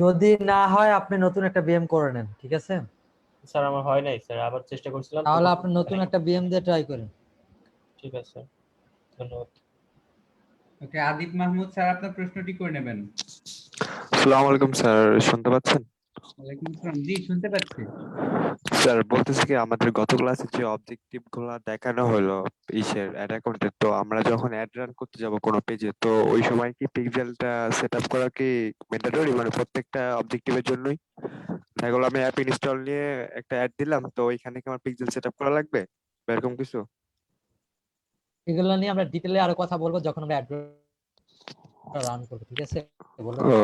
যদি না হয় আপনি নতুন একটা বিএম করে নেন, ঠিক আছে? স্যার আমার হয় নাই স্যার, আবার চেষ্টা করছিলাম তো তাহলে আপনি নতুন একটা বিএম দিয়ে ট্রাই করেন। ঠিক আছে স্যার, ধন্যবাদ। ওকে, আদিব মাহমুদ স্যার আপনার প্রশ্নটি করে নেবেন। আসসালামু আলাইকুম স্যার, শুনতে পাচ্ছেন? ওয়ালাইকুম আসসালাম, জি শুনতে পাচ্ছি। স্যার বলতেছি কি, আমাদের গত ক্লাসে যে অবজেক্টিভ গুলা দেখানো হলো ইসের অ্যাড অ্যাকাউন্টে, তো আমরা যখন অ্যাড রান করতে যাব কোনো পেজে, তো ওই সময় কি পিক্সেলটা সেট আপ করা কি ম্যান্ডেটরি, মানে প্রত্যেকটা অবজেক্টিভের জন্যই? দেখা গেলো আমি অ্যাপ ইনস্টল নিয়ে একটা অ্যাড দিলাম, তো ওইখানে কি আমার পিক্সেল সেট আপ করা লাগবে বা এরকম কিছু? এগুলো নিয়ে আমরা ডিটেইলে আরো কথা বলবো যখন আমরা রান করবো, ঠিক আছে? বলুন। ও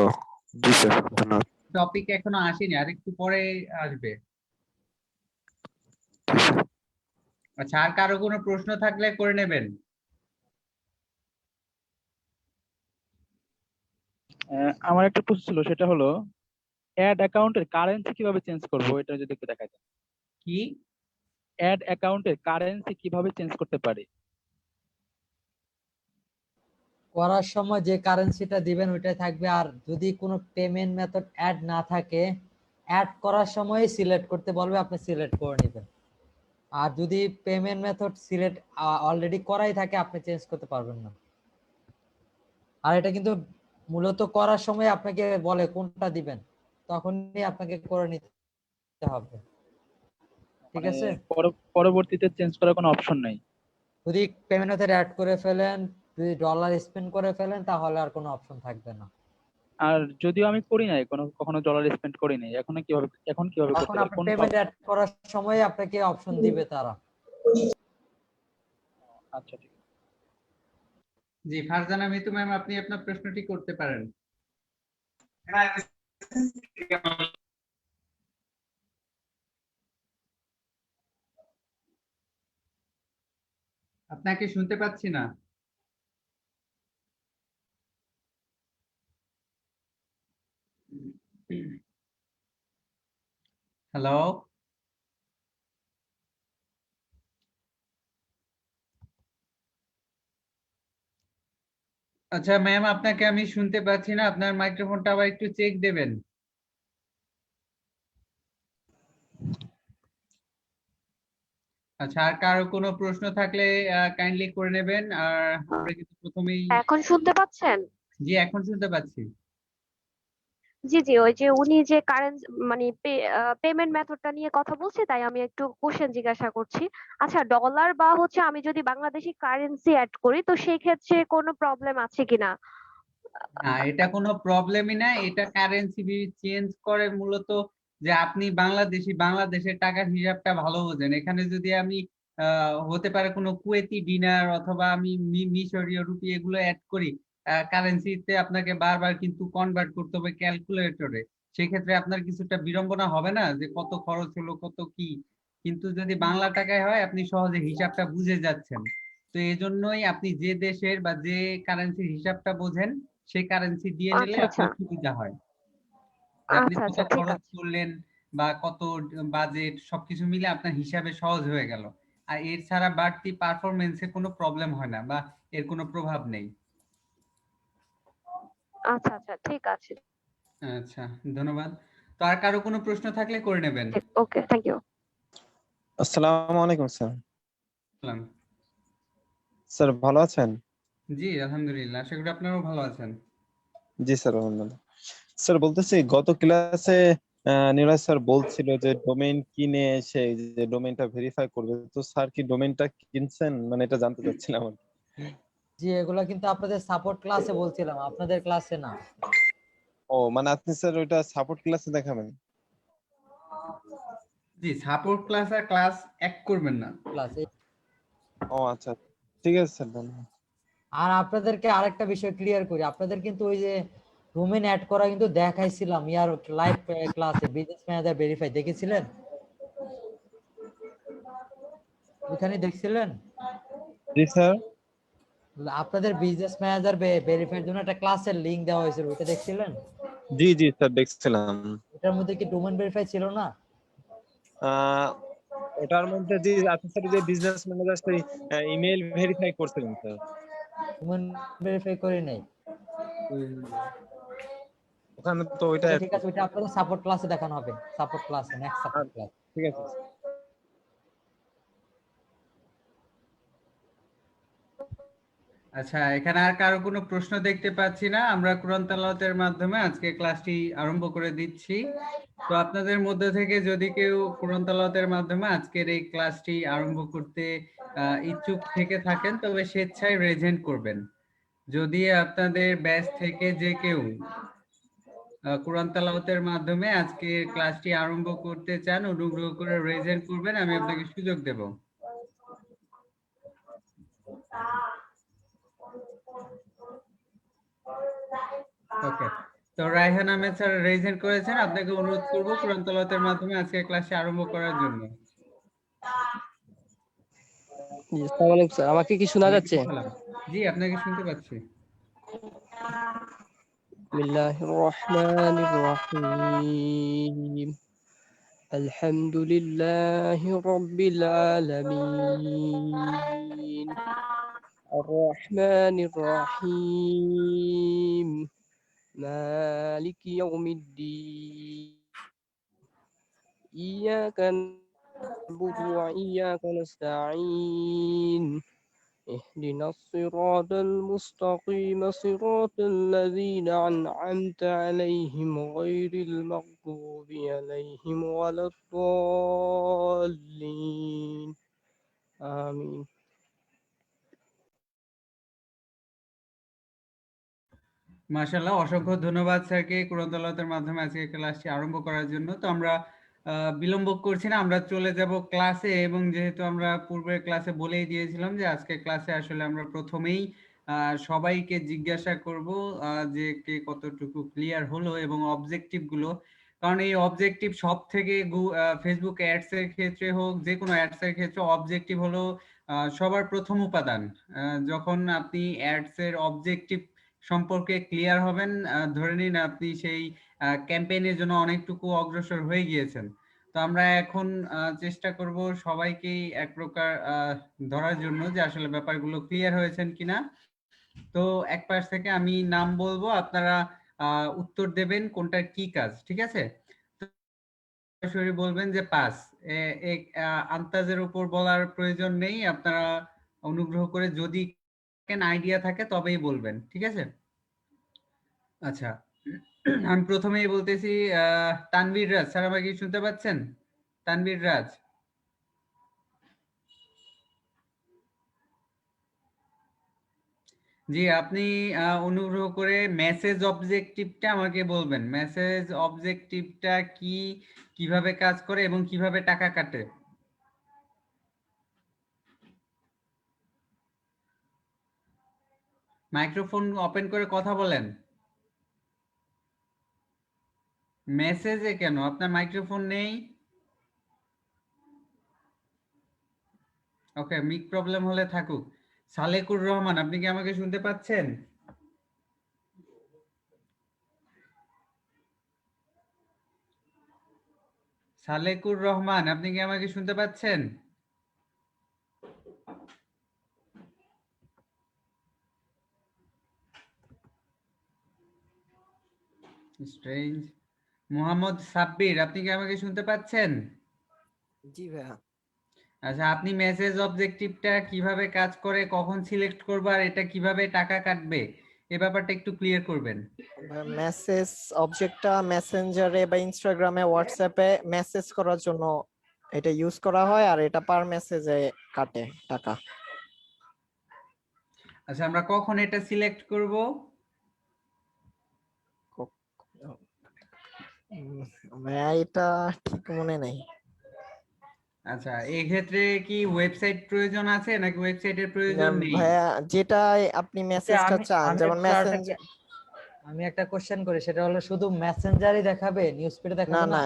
জি স্যার, ধন্যবাদ। টপিক এখনো আসেনি, আর একটু পরে আসবে। আচ্ছা, আর কারো কোনো প্রশ্ন থাকলে করে নেবেন। আমার একটা প্রশ্ন ছিল, সেটা হলো অ্যাড অ্যাকাউন্টের কারেন্সি কিভাবে চেঞ্জ করব, এটা যদি একটু দেখা যায়। কি? অ্যাড অ্যাকাউন্টের কারেন্সি কিভাবে চেঞ্জ করতে পারি? করার সময় যে কারেন্সিটা দিবেন ওইটাই থাকবে, আর যদি কোনো পেমেন্ট মেথড অ্যাড না থাকে, অ্যাড করার সময় সিলেক্ট করতে বলবে, আপনি সিলেক্ট করে নেবেন। আর যদি পেমেন্ট মেথড সিলেক্ট অলরেডি করাই থাকে, আপনি চেঞ্জ করতে পারবেন না। আর এটা কিন্তু মূলত করার সময় আপনাকে বলে কোনটা দিবেন, তখনই আপনাকে করে নিতে হবে, ঠিক মানে আছে? পরবর্তীতে চেঞ্জ করার কোনো অপশন নাই? যদি পেমেন্ট মেথড অ্যাড করে ফেলেন, যদি ডলার স্পেন্ড করে ফেলেন, তাহলে আর কোনো অপশন থাকবে না। আর যদিও আমি করি নাই, কখনো ডলার স্পেন্ড করি নাই, এখন কিভাবে তখন করতে পারি? আপনার পেমেন্ট অ্যাড করার সময় আপনাকে অপশন দিবে তারা। আচ্ছা ঠিক আছে। জি, ফারজানা মিতু ম্যাম, আপনি আপনার প্রশ্নটি করতে পারেন। আপনাকে শুনতে পাচ্ছি না। হ্যালো। আচ্ছা ম্যাম, আপনাকে আমি শুনতে পাচ্ছি না, আপনার মাইক্রোফোনটা আবার একটু চেক দেবেন। আচ্ছা, আর কারো কোনো প্রশ্ন থাকলে কাইন্ডলি করে নেবেন। আর আমরা কিন্তু প্রথমেই, এখন শুনতে পাচ্ছেন? জি এখন শুনতে পাচ্ছি। জি জি, ওই যে উনি যে কারেন্ট মানে পেমেন্ট মেথডটা নিয়ে কথা বলছে, তাই আমি একটু কোশ্চেন জিজ্ঞাসা করছি। আচ্ছা, ডলার বা হচ্ছে আমি যদি বাংলাদেশি কারেন্সি অ্যাড করি, তো সেই ক্ষেত্রে কোনো প্রবলেম আছে কিনা? না, এটা কোনো প্রবলেমই না। এটা কারেন্সি চেঞ্জ করে মূলত যে আপনি বাংলাদেশি, বাংলাদেশের টাকার হিসাবটা ভালো বোঝেন। এখানে যদি আমি হতে পারে কোনো কুয়েতি দিনার অথবা আমি মিশরীয় রুপি এগুলো অ্যাড করি, কারেন্সিতে আপনাকে বারবার কিন্তু কনভার্ট করতে হবে ক্যালকুলেটরে। সেক্ষেত্রে আপনার কিছুটা বিড়ম্বনা হবে না যে কত খরচ হলো কত কি। কিন্তু যদি বাংলা টাকায় হয়, আপনি সহজে হিসাবটা বুঝে যাচ্ছেন। তো এই জন্যই আপনি যে দেশের বা যে কারেন্সির হিসাবটা বোঝেন, সেই কারেন্সি দিয়ে নিলে আচ্ছা আচ্ছা, আপনার সুবিধা হয়। যে আপনি আচ্ছা কত আচ্ছা, ঠিক খরচ আছে। করলেন বা কত বাজেট, সবকিছু মিলে আপনার হিসাবে সহজ হয়ে গেল। আর এর ছাড়া বাড়তি পারফরমেন্সে কোনো প্রবলেম হয় না বা এর কোনো প্রভাব নেই। আচ্ছা আচ্ছা, ঠিক আছে। আচ্ছা, ধন্যবাদ। তো আর কারো কোনো প্রশ্ন থাকলে করে নেবেন। ওকে, থ্যাংক ইউ। আসসালামু আলাইকুম স্যার। সালাম। স্যার ভালো আছেন? জি আলহামদুলিল্লাহ, আশা করি আপনারাও ভালো আছেন। জি স্যার, আলহামদুলিল্লাহ। স্যার বলতেছি, গত ক্লাসে নিলয় স্যার বলছিল যে ডোমেইন কিনে এসে যে ডোমেইনটা ভেরিফাই করবে, তো স্যার কি ডোমেইনটা কিনছেন? মানে এটা জানতে চাচ্ছিলাম আর কি। জি, এগুলা কিন্তু আপনাদের সাপোর্ট ক্লাসে বলছিলাম, আপনাদের ক্লাসে না। ও মানে আপনি স্যার ওইটা সাপোর্ট ক্লাসে দেখাবেন? জি, সাপোর্ট ক্লাস আর ক্লাস এক করবেন না। ক্লাসে। ও আচ্ছা, ঠিক আছে স্যার, ধন্যবাদ। আর আপনাদেরকে আরেকটা বিষয় ক্লিয়ার করি, আপনাদের কিন্তু ওই যে ডোমেইন অ্যাড করা কিন্তু দেখাইছিলাম ইয়ার লাইভ ক্লাসে, বিজনেস ম্যানেজার ভেরিফাই দেখেছিলেন? ওখানে দেখছিলেন? জি স্যার। আপনাদের বিজনেস ম্যানেজার ভেরিফাইয়ের জন্য একটা ক্লাসের লিংক দেওয়া হয়েছিল, ওটা দেখছিলেন? জি জি স্যার, দেখছিলাম। এটার মধ্যে কি ডোমেইন ভেরিফাই ছিল না? ওটার মধ্যে যে আপনি স্যার যে বিজনেস ম্যানেজার সেই ইমেল ভেরিফাই করছিলেন স্যার। ডোমেইন ভেরিফাই করে নাই? ওখানে তো ওইটা আচ্ছা add ঠিক আছে, ওইটা আপনাদের সাপোর্ট ক্লাসে দেখানো হবে, সাপোর্ট ক্লাসে, নেক্সট সাপোর্ট ক্লাস। ঠিক আছে। আচ্ছা, এখানে আর কারো কোনো প্রশ্ন দেখতে পাচ্ছি না। আমরা কোরআন তেলাওয়াতের মাধ্যমে আজকে ক্লাসটি আরম্ভ করে দিচ্ছি। তো আপনাদের মধ্যে থেকে যদি কেউ কোরআন তেলাওয়াতের মাধ্যমে আজকের এই ক্লাসটি আরম্ভ করতে ইচ্ছুক থেকে থাকেন, তবে স্বেচ্ছায় রেজ হ্যান্ড করবেন। যদি আপনাদের ব্যাচ থেকে যে কেউ কোরআন তেলাওয়াতের মাধ্যমে আজকে ক্লাসটি আরম্ভ করতে চান, অনুগ্রহ করে রেজ হ্যান্ড করবেন, আমি আপনাকে সুযোগ দেব। ওকে, তো Raihan Ahmed sir raise hand করেছেন, আপনাকে অনুরোধ করব কোরআন তেলাওয়াতের মাধ্যমে আজকে ক্লাসটি আরম্ভ করার জন্য। জি, আসসালামু আলাইকুম স্যার, আমাকে কি শোনা ওয়ালাইকুম যাচ্ছে? সালাম। জি, আপনাকে শুনতে পাচ্ছি। বিসমিল্লাহির রহমানির রহিম। আলহামদুলিল্লাহি রাব্বিল আলামিন। আর রহমানির রহিম। মালিকি ইয়াউমিদ্দিন। ইয়াকা না'বুদু ওয়া ইয়াকা নাস্তাঈন। اهدنا الصراط المستقيم صراط الذين أنعمت عليهم غير المغضوب عليهم ولا الضالين آمين. মাশাআল্লাহ, অসংখ্য ধন্যবাদ স্যারকে কোরআন তেলাওয়াতের মাধ্যমে আজকে ক্লাসটি আরম্ভ করার জন্য। তো আমরা বিলম্ব করছি না, আমরা চলে যাব ক্লাসে। এবং যেহেতু আমরা পূর্বের ক্লাসে বলেই দিয়েছিলাম যে আজকে ক্লাসে আসলে আমরা প্রথমেই সবাইকে জিজ্ঞাসা করব যে কে কতটুকু ক্লিয়ার হলো এবং অবজেক্টিভ গুলো। কারণ এই অবজেক্টিভ সব থেকে ফেসবুক অ্যাডস এর ক্ষেত্রে হোক, যে কোনো অ্যাডস এর ক্ষেত্রে অবজেক্টিভ হলো সবার প্রথম উপাদান। যখন আপনি অ্যাডস এর অবজেক্টিভ সম্পর্কে ক্লিয়ার হবেন, ধরে নিন আপনি সেই ক্যাম্পেইনের জন্য অনেকটুকু অগ্রসর হয়ে গিয়েছেন। তো আমরা এখন চেষ্টা করব সবাইকেই এক প্রকার ধরার জন্য যে আসলে ব্যাপারগুলো ক্লিয়ার হয়েছেন কিনা। তো এক পাশ থেকে আমি নাম বলবো, আপনারা উত্তর দেবেন কোনটার কি কাজ, ঠিক আছে? তো সরাসরি বলবেন যে পাস। আন্তাজের উপর বলার প্রয়োজন নেই, আপনারা অনুগ্রহ করে যদি আইডিয়া থাকে তবেই বলবেন, ঠিক আছে? আচ্ছা, আমি প্রথমেই বলতেছি তানভীর রাজ স্যার, আমাকে কি শুনতে পাচ্ছেন? তানভীর রাজ। জি, আপনি অনুগ্রহ করে মেসেজ অবজেক্টিভটা আমাকে বলবেন। মেসেজ অবজেক্টিভটা কি, কিভাবে কাজ করে এবং কিভাবে টাকা কাটে? মাইক্রোফোন ওপেন করে কথা বলেন। মেসেজে কেন আপনার মাইক্রোফোন নেই? ওকে, মিক প্রবলেম হলে থাকুক। সালেকুর রহমান, আপনি কি আমাকে শুনতে পাচ্ছেন? সালেকুর রহমান, আপনি কি আমাকে শুনতে পাচ্ছেন? স্ট্রেঞ্জ। মোহাম্মদ সাব্বির, আপনি কি আমাকে শুনতে পাচ্ছেন? জি ভাইয়া। আচ্ছা, আপনি মেসেজ অবজেক্টিভটা কিভাবে কাজ করে, কখন সিলেক্ট করবে আর এটা কিভাবে টাকা কাটবে, এই ব্যাপারটা একটু ক্লিয়ার করবেন। মেসেজ অবজেক্টটা মেসেঞ্জারে বা ইনস্টাগ্রামে, হোয়াটসঅ্যাপে মেসেজ করার জন্য এটা ইউজ করা হয়, আর এটা পার মেসেজে কাটে টাকা। আচ্ছা, আমরা কখন এটা সিলেক্ট করব? ভাইয়া এটা ঠিক মনে নেই। আচ্ছা, এই ক্ষেত্রে কি ওয়েবসাইট প্রয়োজন আছে নাকি ওয়েবসাইটের প্রয়োজন নেই? ভাইয়া যেটা আপনি মেসেজটা চান, যেমন মেসেঞ্জার। আমি একটা কোশ্চেন করি, সেটা হলো শুধু মেসেঞ্জারই দেখাবে, নিউজ ফিডে না দেখাবে না না?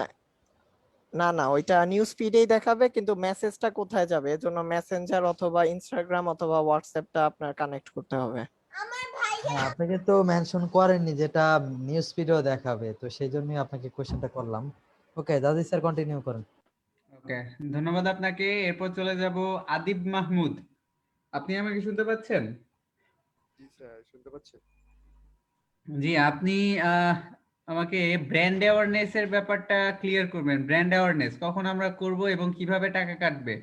না না, ওইটা নিউজ ফিডেই দেখাবে, কিন্তু মেসেজটা কোথায় যাবে এজন্য মেসেঞ্জার অথবা ইনস্টাগ্রাম অথবা হোয়াটসঅ্যাপটা আপনার কানেক্ট করতে হবে। হ্যাঁ, আপনি কিন্তু মেনশন করেননি যেটা নিউজ ফিডেও দেখাবে, তো সেই জন্যই আপনাকে কোশ্চেনটা করলাম। ওকে দাদি স্যার, কন্টিনিউ করুন। ওকে, ধন্যবাদ আপনাকে। এরপর চলে যাব আদিব মাহমুদ, আপনি আমাকে শুনতে পাচ্ছেন? জি স্যার, শুনতে পাচ্ছেন? জি, আপনি আমাকে ব্র্যান্ড অ্যাওয়ারনেস এর ব্যাপারটা ক্লিয়ার করবেন। ব্র্যান্ড অ্যাওয়ারনেস কখন আমরা করব এবং কিভাবে টাকা কাটবে?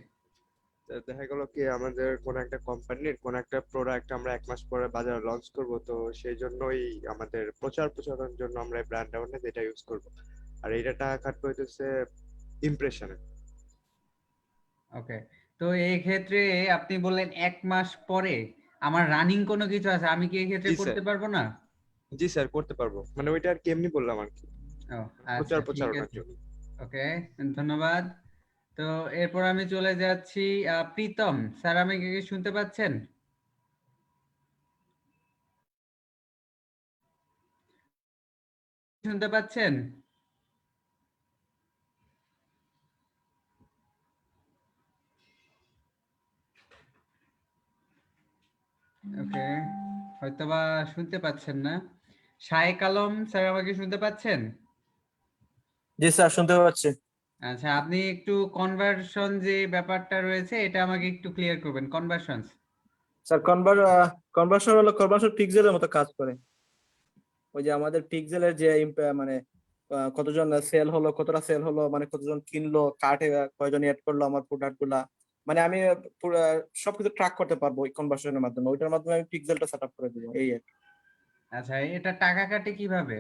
তো দেখা গেল কি আমাদের কোন একটা কোম্পানির কোন একটা প্রোডাক্ট আমরা 1 মাস পরে বাজারে লঞ্চ করব, তো সেই জন্যই আমাদের প্রচারের জন্য আমরা ব্র্যান্ড অ্যাওয়ারনেস এটা ইউজ করব। আর এটা টাকা কাটবে হইতেছে ইমপ্রেশনে। ওকে, তো এই ক্ষেত্রে আপনি বললেন 1 মাস পরে। আমার রানিং কোনো কিছু আছে, আমি কি এই ক্ষেত্রে জি স্যার, করতে পারবো না? জি স্যার করতে পারবো, মানে ওইটা আর কি এমনি বললাম আর কি, ও আচ্ছা, ঠিক প্রচারণার আছে। জন্য। ওকে, ধন্যবাদ। তো এরপর আমি চলে যাচ্ছি প্রীতম স্যার, আমি কি শুনতে পাচ্ছেন? শুনতে পাচ্ছেন? ওকে, হয়তোবা শুনতে পাচ্ছেন না। শায়েক আলম স্যার, আমাকে শুনতে পাচ্ছেন? জি স্যার, শুনতে পাচ্ছি। আচ্ছা, আপনি একটু কনভার্সন যে ব্যাপারটা রয়েছে এটা আমাকে একটু ক্লিয়ার করবেন। কনভার্সনস। স্যার কনভার্সন পিক্সেলের মতো কাজ করে। ওই যে আমাদের পিক্সেলের যে মানে কতজন সেল হলো, কতটা সেল হলো, মানে কতজন কিনলো, কার্টে কয়জন এড করলো আমার প্রোডাক্ট গুলা, মানে আমি পুরো সবকিছু ট্র্যাক করতে পারবো ওই কনভার্সনের মাধ্যমে। ওইটার মাধ্যমে আমি পিক্সেলটা সেট আপ করে দেবো, এই আর কি। আচ্ছা, এটা টাকা কাটে কিভাবে?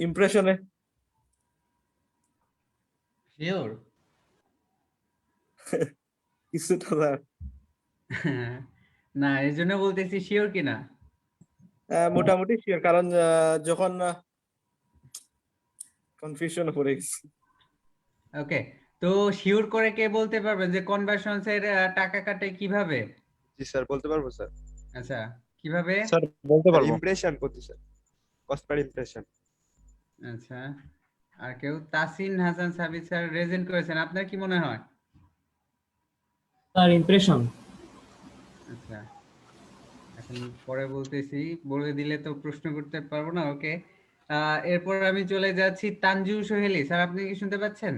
ইমপ্রেশনে। শিওর? কিছুটা স্যার। না, এই জন্য বলতেছি শিওর কিনা। মোটামুটি শিওর, কারণ যখন কনফিউশন পড়ে গেছি। ওকে, তো শিওর করে কে বলতে পারবেন যে কনভার্সনস এর টাকা কাটে কিভাবে? জি স্যার বলতে পারবো স্যার। আচ্ছা, কিভাবে? স্যার বলতে পারবো। ইমপ্রেশন প্রতি স্যার, কস্ট পার ইমপ্রেশন। আচ্ছা, আর কেউ? তাসিন হাসান সাবিত স্যার রেজেন্ট করেছেন, আপনার কি মনে হয়? Sir impression. আচ্ছা, এখন পরে বলতেছি, বলে দিলে তো প্রশ্ন করতে পারবো না। ওকে, এরপর আমি চলে যাচ্ছি তানজু সোহেলি স্যার, আপনি কি শুনতে পাচ্ছেন?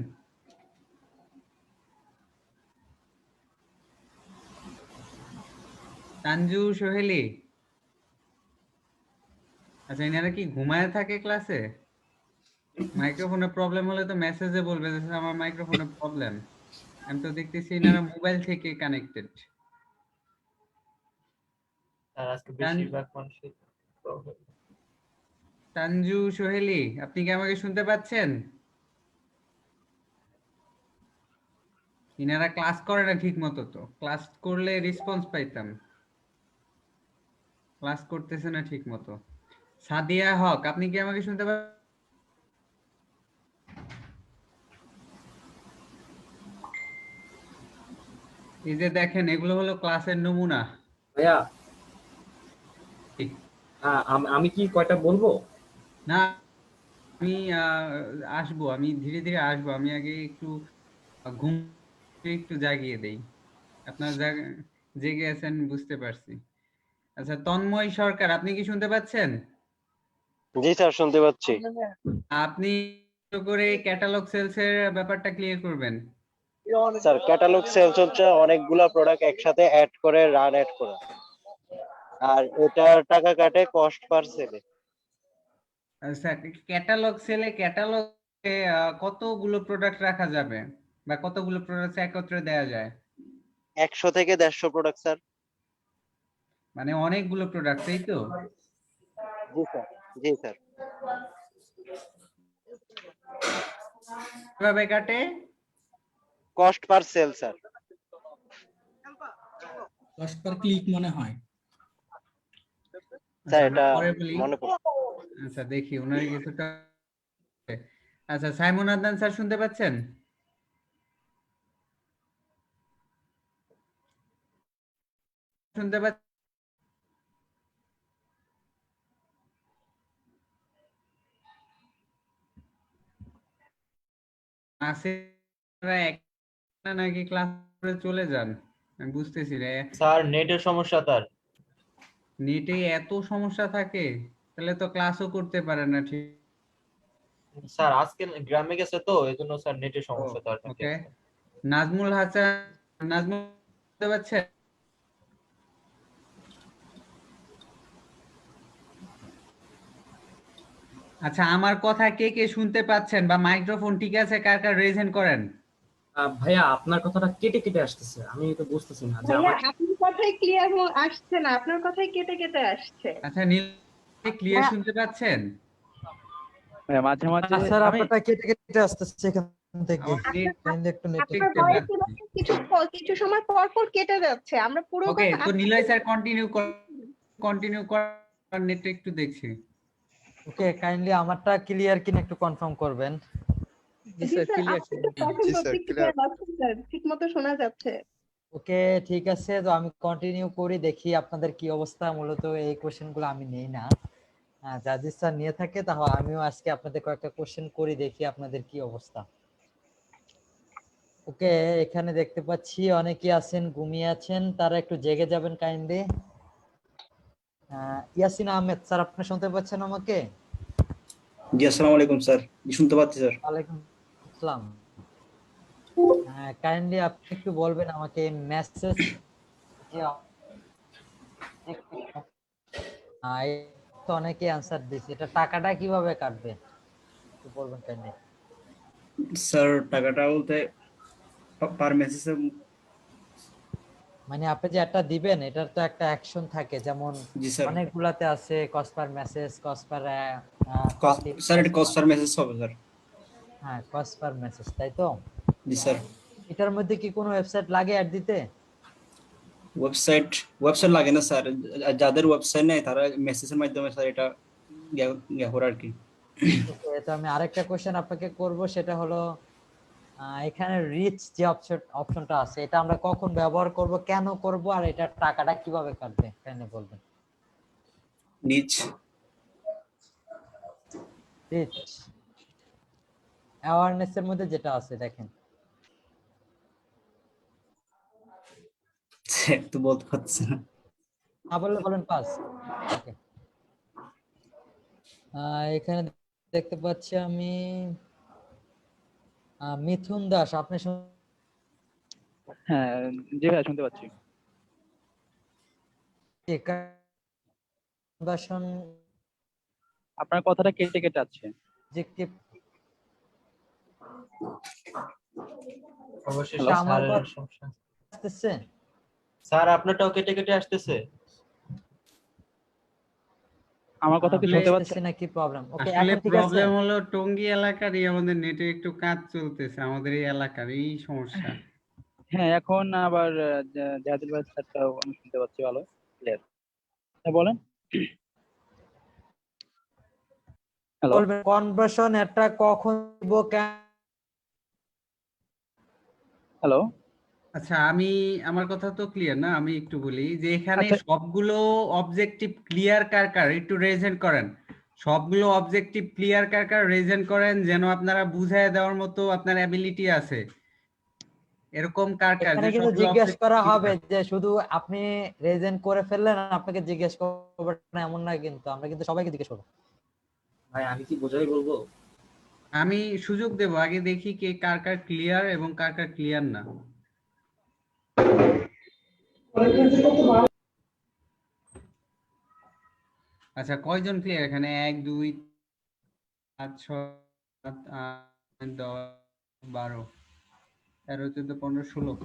তানজু সোহেলি। আচ্ছা, এনারা কি ঘুমায় থাকে ক্লাসে? মাইক্রোফোনে প্রবলেম হলে তো মেসেজে বলবে যে স্যার আমার মাইক্রোফোনে প্রবলেম। আমি তো দেখতেছি এনারা মোবাইল থেকে কানেক্টেড। স্যার আজকে বেশিরভাগ মানুষই প্রবলেম। তানজু সোহেলি, আপনি কি আমাকে শুনতে পাচ্ছেন? ইনারা ক্লাস করে না ঠিক মতো, তো ক্লাস করলে রেসপন্স পাইতাম। ক্লাস করতেছে না ঠিক মতো। সাদিয়া হক, আপনি কি আমাকে শুনতে পাচ্ছেন? এই যে দেখেন, এগুলো হলো ক্লাসের নমুনা। ভাইয়া, আমি কি কয়টা বলবো? না, আমি আসবো, আমি ধীরে ধীরে আসবো। আমি আগে একটু ঘুম একটু জাগিয়ে দেই। আপনার জেগে আছেন বুঝতে পারছি। আচ্ছা, তন্ময় সরকার, আপনি কি শুনতে পাচ্ছেন? জি স্যার, শুনতে পাচ্ছি। আপনি করে ক্যাটালগ সেলস এর ব্যাপারটা ক্লিয়ার করবেন। স্যার, ক্যাটালগ সেলস হচ্ছে অনেকগুলা প্রোডাক্ট একসাথে অ্যাড করে রান অ্যাড করা, আর এটা টাকা কাটে কস্ট পার সেলে। আচ্ছা, ক্যাটালগ সেলে ক্যাটালগে কতগুলো প্রোডাক্ট রাখা যাবে বা কতগুলো প্রোডাক্ট একত্রে দেয়া যায়? 100 থেকে 150 প্রোডাক্ট স্যার। মানে অনেকগুলো প্রোডাক্ট, তাই তো? জি স্যার, জি স্যার। কিভাবে কাটে? Cost per sale sir. Cost per click মনে হয়। স্যার আচ্ছা, এটা পরে বলি। মনে পড়ছে। আচ্ছা, দেখি ওনার কিছুটা। আচ্ছা, সাইমন আদনান স্যার শুনতে পাচ্ছেন? শুনতে পাচ্ছেন? আছে নাকি ক্লাস করে চলে যান? আমি বুঝতেছি রে। স্যার নেটের সমস্যা তার। নেটে এত সমস্যা থাকে? তাহলে তো ক্লাসও করতে পারে না ঠিক। স্যার আজকে গ্রামে গেছে তো এজন্য স্যার নেটের ও, সমস্যা তার নাকি ওকে। আজকে। নাজমুল হাসান, নাজমুল শুনতে পাচ্ছেন? আচ্ছা, আমার কথা কে কে শুনতে পাচ্ছেন বা মাইক্রোফোন ঠিক আছে কার কার রেজ হ্যান্ড করেন? ভাইয়া আপনার কথাটা কেটে কেটে আসতেছে, আমি তো বুঝতেছি না যে ভাইয়া আমার আপনার কথাই ক্লিয়ার আসছে না, আপনার কথাই কেটে কেটে আসছে। আচ্ছা, নীল ক্লিয়ার হ্যাঁ, শুনতে পাচ্ছেন? ভাইয়া মাঝে মাঝে স্যার আমি আপনারটা কেটে কেটে আসতেছে এখান থেকে। আমার নেট কাইন্ডলি একটু নেট ঠিক আপনার করে ভয়েস রাখছি। কিছু সময় পর পর কেটে যাচ্ছে, আমরা পুরো ওকে, কথা তো আপনি নিলয় স্যার কন্টিনিউ করার নেটটা একটু দেখছি। ওকে, কাইন্ডলি আমারটা ক্লিয়ার কিনা একটু কনফার্ম করবেন। জি জি স্যার স্যার, ক্লিয়ার। আপনার তো তখন জি স্যার প্রতিক্রিয়া ক্লিয়ার। পাচ্ছেন স্যার, ঠিক মতো শোনা যাচ্ছে। ওকে, ঠিক আছে, তো আমি কন্টিনিউ করি, দেখি আপনাদের কি অবস্থা। মূলত এই কোশ্চেনগুলো আমি নেই না, জাজিস স্যার নিয়ে থাকে, তাহলে আমিও আজকে আপনাদের কয়েকটা কোশ্চেন করি, দেখি আপনাদের কি অবস্থা। ওকে, এখানে দেখতে পাচ্ছি অনেকে আছেন ঘুমিয়ে আছেন, তারা একটু জেগে যাবেন কাইন্ডলি। ইয়াসিন আহমেদ স্যার, আপনি শুনতে পাচ্ছেন আমাকে? জি আসসালামু আলাইকুম স্যার, জি শুনতে পাচ্ছি স্যার। ওয়ালাইকুম আসসালাম। কাইন্ডলি আপনি একটু বলবেন আমাকে মেসেজ যে এই তো অনেকে অ্যানসার দিয়েছে, এটা টাকাটা কিভাবে কাটবে একটু বলবেন কাইন্ডলি। স্যার টাকাটা বলতে পার মেসেজে। মানে আপনি যে একটা দিবেন এটার তো একটা অ্যাকশন থাকে, যেমন জি স্যার। অনেকগুলাতে আছে cost per message, cost per sir এটা কস্ট পার মেসেজ হবে স্যার। হ্যাঁ, কস্ট পার মেসেজ, তাই তো? জি স্যার। এটার মধ্যে কি কোনো ওয়েবসাইট লাগে অ্যাড দিতে? ওয়েবসাইট লাগে না স্যার, যাদের ওয়েবসাইট নেই তারা মেসেজের মাধ্যমে স্যার এটা করে আর কি। ওকে, তো আমি আরেকটা কোশ্চেন আপনাকে করব, সেটা হলো এখানে রিচ যে অপশনটা আছে, এটা আমরা কখন ব্যবহার করব, কেন করব, আর এটা টাকাটা কিভাবে কাটবে কেন বলবেন? নিচ রিচ অ্যাওয়ারনেস এর মধ্যে যেটা আছে, দেখেন একটু বলতে পারছি না। বললে বলেন পাস। ওকে, এখানে দেখতে পাচ্ছি আমি মিথুন দাস, আপনি হ্যাঁ জি ভাইয়া শুনতে পাচ্ছি। কনভার্সন আপনার কথাটা কেটে কেটে আসছে। অবজেক্টিভ অবশেষে আমার স্যারের কথা সমস্যা। আসতেছে? স্যার আপনারটাও কেটে কেটে আসতেছে। আমার কথা কি শুনতে পাচ্ছেন? আসতেছে নাকি প্রবলেম? ওকে, আসলে এখন ঠিক আছে? প্রবলেম হলো টঙ্গী এলাকারই আমাদের নেটে একটু কাজ চলতেছে, আমাদের এই এলাকার এই সমস্যা। হ্যাঁ এখন আবার জাহিদুল ভাই স্যারটাও আমি শুনতে পাচ্ছি ভালো ক্লিয়ার। হ্যাঁ বলেন। হ্যালো, বলবেন কনভার্সন এটা কখন দিব, হ্যালো। আচ্ছা, আমার কথা তো ক্লিয়ার না, আমি একটু বলি যে এখানে আচ্ছা সবগুলো অবজেক্টিভ ক্লিয়ার কার কার একটু রেজেন্ট করেন। সবগুলো অবজেক্টিভ ক্লিয়ার কার কার রেজেন্ট করেন, যেন আপনারা বুঝায় দেওয়ার মতো আপনার অ্যাবিলিটি আছে, এরকম কার কার এখানে যে কিন্তু সবগুলো জিজ্ঞেস অবজেক্টিভ করা হবে ঠিকঠাক। যে শুধু আপনি রেজেন্ট করে ফেললেন আপনাকে জিজ্ঞেস করবে না, এমন না, কিন্তু আমরা কিন্তু সবাইকে জিজ্ঞেস করবো। ভাই আমি কি বোঝাই বলবো? আমি সুযোগ দেব, আগে দেখি কে কার কার ক্লিয়ার এবং কার কার ক্লিয়ার না। আচ্ছা, কয়জন ক্লিয়ার এখানে? 1 2 5 6 7 8 10 12 13 14 15 16,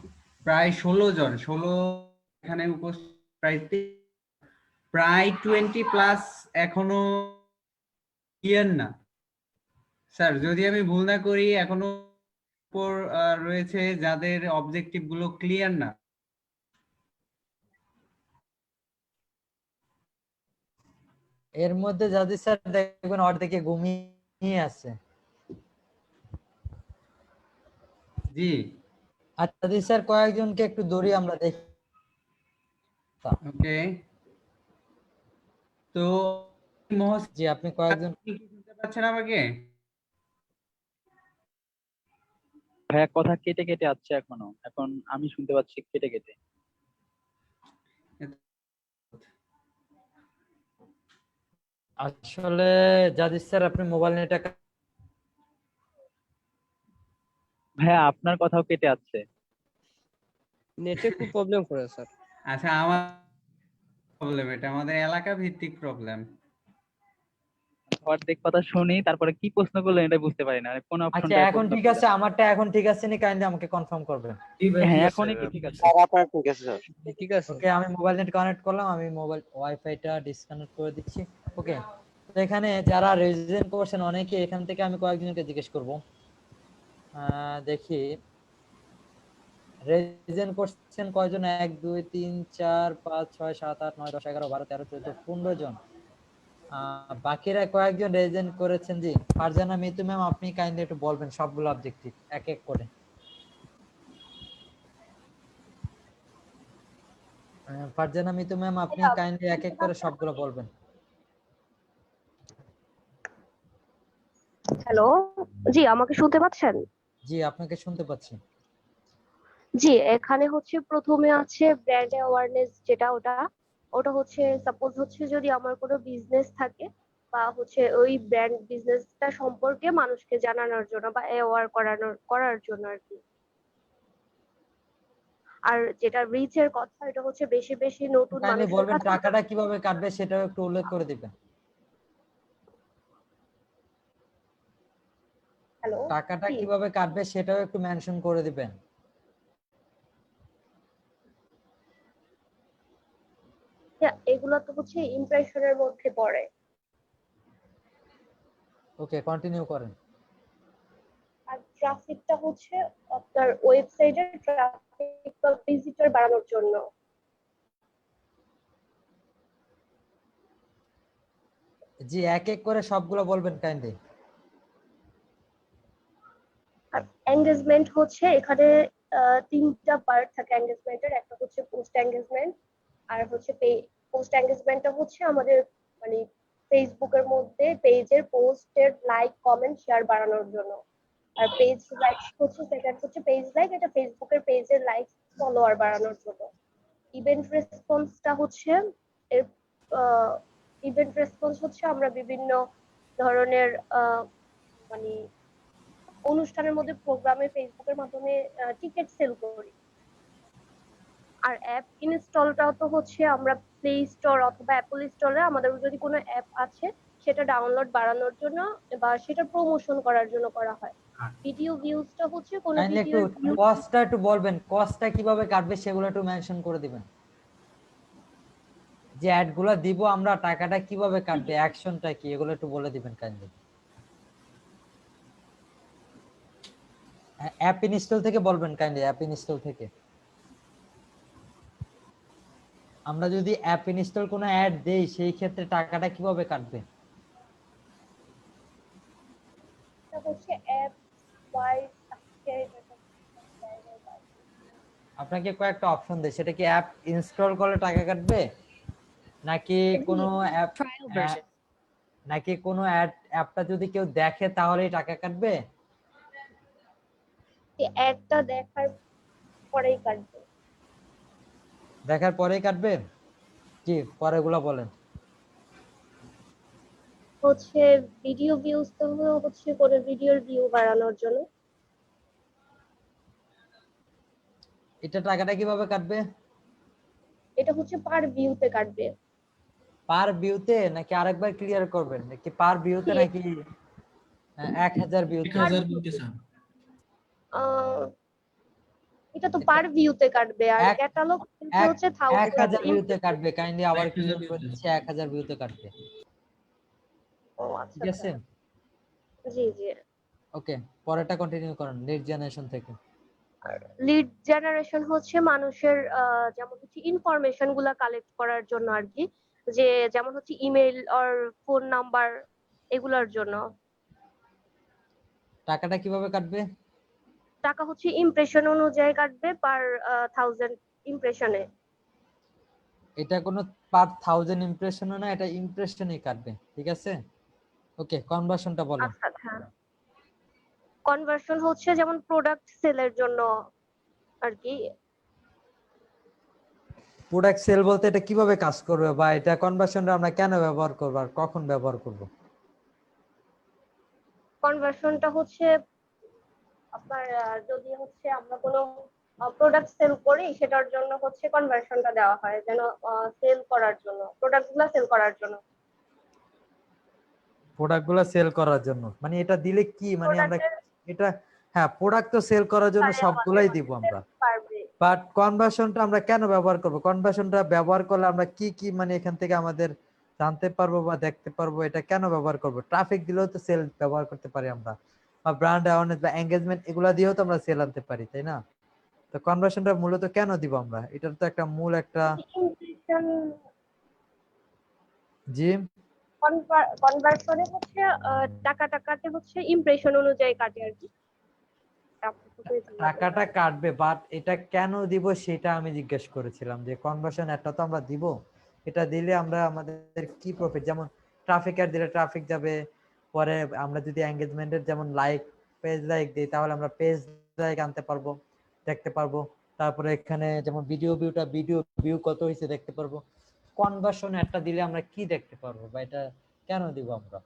প্রায় 16 জন। 16 এখানে উপস্থিত, প্রায় 20 প্লাস এখনো ক্লিয়ার না। স্যার যদি আমি ভুল না করি এখনো উপর রয়েছে যাদের অবজেক্টিভ গুলো ক্লিয়ার না। এর মধ্যে যদি স্যার দেখবেন অর্ধেকে ঘুমিয়ে আছে। জি, আচ্ছা জি স্যার, কয়েকজনকে একটু দৌড়ি আমরা দেখি। ওকে, তো মহসিন, জি, আপনি কয়েকজন আপনি কি শুনতে পাচ্ছেন আমাকে? ভাইয়া কথা কেটে কেটে আসছে এখনো, এখন আমি শুনতে পাচ্ছি কেটে কেটে। আসলে জাদিস স্যার আপনি মোবাইল নেটটা ভাইয়া আপনার কথাও কেটে আসছে। নেটে খুব প্রবলেম করে স্যার। আচ্ছা, আমার প্রবলেম, এটা আমাদের এলাকা ভিত্তিক প্রবলেম। অর্ধেক কথা শুনি, তারপরে কি প্রশ্ন করলেন এটা বুঝতে পারি না, কোন আচ্ছা অপশনটা এখন কোনটা ঠিক আছে, আমারটা এখন ঠিক আছে নি, কাইন্ডলি আমাকে কনফার্ম করবেন। হ্যাঁ এখনই কি ঠিক আছে? স্যার আপনার ঠিক আছে স্যার। ঠিক আছে। ওকে, আমি মোবাইল নেট কানেক্ট করলাম, আমি মোবাইল ওয়াইফাইটা ডিসকানেক্ট করে দিচ্ছি। ওকে, তো এখানে যারা রেজিস্ট্রেশন করছেন অনেকে, এখান থেকে আমি কয়েকজনকে জিজ্ঞেস করব। দেখি রেজিস্ট্রেশন করছেন কয়জন? 1 2 3 4 5 6 7 8 9 10 11 12 13 14 15 জন। বাকিরা কয়েকজন রেজিস্ট্রেশন করেছেন। জি ফারজানা মিতু ম্যাম, আপনি কাইন্ডলি একটু বলবেন সবগুলো অবজেক্টিভ এক এক করে। ফারজানা মিতু ম্যাম, আপনি কাইন্ডলি এক এক করে সবগুলো বলবেন। হ্যালো, জি আমাকে শুনতে পাচ্ছেন? জি আপনাকে শুনতে পাচ্ছি। জি, এখানে হচ্ছে প্রথমে আছে ব্র্যান্ড অ্যাওয়ারনেস, যেটা ওটা হচ্ছে সাপোজ হচ্ছে যদি আমার কোনো বিজনেস থাকে বা হচ্ছে ওই ব্র্যান্ড বিজনেসটা সম্পর্কে মানুষকে জানানোর জন্য বা অ্যাওয়ার করার জন্য আর কি। আর যেটা রিচের কথা, এটা হচ্ছে বেশি বেশি নতুন কাইন্ডলি মানুষের বলবেন কাছে। টাকাটা কিভাবে কাটবে সেটাও একটু উল্লেখ করে দিবেন। হ্যালো, টাকাটা জি কিভাবে কাটবে সেটাও একটু মেনশন করে দিবেন। এগুলো তো হচ্ছে ইমপ্রেশনের মধ্যে পড়ে। ওকে, কন্টিনিউ করেন। আর ট্রাফিকটা হচ্ছে আপনার ওয়েবসাইটের ট্রাফিক বা ভিজিটর বাড়ানোর জন্য। জি এক এক করে সবগুলো বলবেন কাইন্ডলি। আর এঙ্গেজমেন্ট হচ্ছে এখানে তিনটা পার্ট থাকে এঙ্গেজমেন্টের। একটা হচ্ছে পোস্ট এঙ্গেজমেন্ট, আর হচ্ছে পোস্ট এঙ্গেজমেন্টটা হচ্ছে আমাদের মানে ফেসবুকের মধ্যে পেজের পোস্টের লাইক কমেন্ট শেয়ার বাড়ানোর জন্য। আর পেজ লাইক হচ্ছে, সেকেন্ড হচ্ছে পেজ লাইক, এটা ফেসবুকের পেজের লাইক ফলোয়ার বাড়ানোর জন্য। ইভেন্ট রেসপন্সটা হচ্ছে এর ইভেন্ট রেসপন্স হচ্ছে আমরা বিভিন্ন ধরনের মানে অনুষ্ঠানের মধ্যে প্রোগ্রামে ফেসবুকের মাধ্যমে টিকিট সেল করি। আর অ্যাপ ইনস্টলটাও তো হচ্ছে আমরা প্লে স্টোর অথবা অ্যাপল স্টোরে আমাদের যদি কোনো অ্যাপ আছে সেটা ডাউনলোড বাড়ানোর জন্য বা সেটা প্রমোশন করার জন্য করা হয়। ভিডিও ভিউজটা হচ্ছে কোনো কাইন্ডলি একটু ভিডিওর ভিউ। কস্টটা একটু বলবেন, কস্টটা কিভাবে কাটবে সেগুলো একটু মেনশন করে দিবেন। যে অ্যাড গুলো দিব আমরা, টাকাটা কিভাবে কাটবে, অ্যাকশনটা কি, এগুলো একটু বলে দিবেন কাইন্ডলি। অ্যাপ ইনস্টল থেকে বলবেন কাইন্ডলি, অ্যাপ ইনস্টল থেকে। আমরা যদি অ্যাপ ইনস্টল কোনো অ্যাড দেই সেই ক্ষেত্রে টাকাটা কিভাবে কাটবে? এটা হচ্ছে অ্যাপ ওয়াইজ। আপনাকে কয়েকটা অপশন দেয়, সেটা কি অ্যাপ ইনস্টল করলে টাকা কাটবে, নাকি কোনো অ্যাপ, নাকি কোনো অ্যাপটা যদি কেউ দেখে তাহলেই টাকা কাটবে? অ্যাডটা দেখার পরেই কাটবে। দেখার পরেই কাটবে। জি পরেগুলো বলেন। হচ্ছে ভিডিও ভিউজ তো হচ্ছে কোনো ভিডিওর ভিউ বাড়ানোর জন্য। এটা টাকাটা কিভাবে কাটবে? এটা হচ্ছে পার ভিউতে কাটবে। পার ভিউতে নাকি আরেকবার ক্লিয়ার করবেন, নাকি পার ভিউতে নাকি 1000 ভিউতে? 1000 ভিউতে স্যার। এটা তো পার ভিউতে কাটবে, আর এক- ক্যাটালগ হচ্ছে 1000 1000। ভিউতে কাটবে। কাইন্ডলি আবার 1000 ক্লিয়ার করে ভিউতে। দিচ্ছি, 1000 ভিউতে কাটবে। ও আচ্ছা ঠিক আছে, জি জি। ওকে পরেরটা কন্টিনিউ করেন, লিড জেনারেশন থেকে। লিড জেনারেশন হচ্ছে মানুষের যেমন হচ্ছে ইনফরমেশন গুলা কালেক্ট করার জন্য আর কি, যে যেমন হচ্ছে ইমেল আর ফোন নাম্বার এগুলার জন্য। টাকাটা কিভাবে কাটবে? টাকা হচ্ছে ইমপ্রেশন অনুযায়ী কাটবে, পার 1000 ইমপ্রেশনে। এটা কোনো পার 1000 ইমপ্রেশনও না, এটা ইমপ্রেশনই কাটবে। ঠিক আছে, ওকে কনভার্সনটা বলেন। আচ্ছা আচ্ছা। কনভার্সন হচ্ছে যেমন প্রোডাক্ট সেলের জন্য আর কি। প্রোডাক্ট সেল বলতে এটা কিভাবে কাজ করবে, বা এটা কনভার্সনটা আমরা কেন ব্যবহার করব আর কখন ব্যবহার করব? কনভার্সনটা হচ্ছে আপনার যদি হচ্ছে আমরা কোনো প্রোডাক্ট সেল করি সেটার জন্য হচ্ছে কনভার্সনটা দেওয়া হয়, যেন সেল করার জন্য, প্রোডাক্টগুলো সেল করার জন্য। প্রোডাক্টগুলো সেল করার জন্য, মানে এটা দিলে কি মানে আমরা এটা, হ্যাঁ প্রোডাক্ট তো সেল করার জন্য সবগুলাই দিব আমরা, বাট কনভার্সনটা আমরা কেন ব্যবহার করব? কনভার্সনটা ব্যবহার করলে আমরা কি কি মানে এখান থেকে আমাদের জানতে পারবো বা দেখতে পারবো, এটা কেন ব্যবহার করব? ট্রাফিক দিলেও তো সেল ব্যবহার করতে পারি আমরা, বা ব্র্যান্ড অ্যাওয়ারনেস বা এঙ্গেজমেন্ট এগুলা দিয়েও তো আমরা সেল আনতে পারি, তাই না? তো কনভার্সনটা মূলত কেন দিব আমরা? এটার তো একটা মূল একটা জি কনভার্সনে হচ্ছে টাকাটা কাটে হচ্ছে ইমপ্রেশন অনুযায়ী কাটে আর কি। টাকাটা কাটবে, বাট এটা কেন দিব সেটা আমি জিজ্ঞেস করেছিলাম, যে কনভার্সন একটা তো আমরা দিব, এটা দিলে আমরা আমাদের কি প্রফিট? যেমন ট্রাফিক অ্যাড দিলে ট্রাফিক যাবে, পরে আমরা যদি এঙ্গেজমেন্টের যেমন লাইক পেজ লাইক দিই তাহলে আমরা পেজ লাইক আনতে পারবো, দেখতে পারবো। তারপরে এখানে যেমন ভিডিও ভিউ কত হয়েছে দেখতে পারবো। কনভার্সন একটা দিলে আমরা কি দেখতে পারবো, বা এটা কেন দিব আমরা?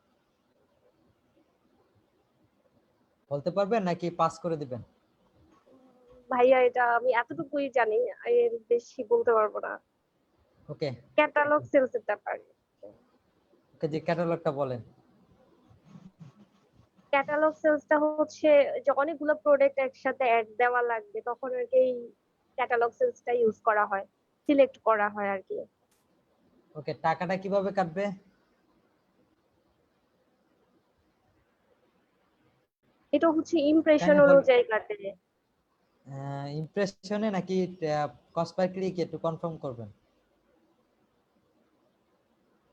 বলতে পারবেন নাকি পাস করে দিবেন? ভাইয়া এটা আমি এতটুকুই জানি, এর বেশি বলতে পারবো না। ওকে ক্যাটালগ সেলস এর ব্যাপার। ওকে, যে ক্যাটালগটা বলেন। ক্যাটালগ সেলসটা হচ্ছে যে অনেকগুলো প্রোডাক্ট একসাথে অ্যাড দেওয়া লাগবে, তখন আর কি এই ক্যাটালগ সেলসটা ইউজ করা হয়, সিলেক্ট করা হয় আর কি। ওকে, টাকাটা কিভাবে কাটবে? এটা হচ্ছে ইমপ্রেশন কাইন্ডলি বল। অনুযায়ী কাটে। ইমপ্রেশনে নাকি কস্ট পার ক্লিক একটু কনফার্ম করবেন?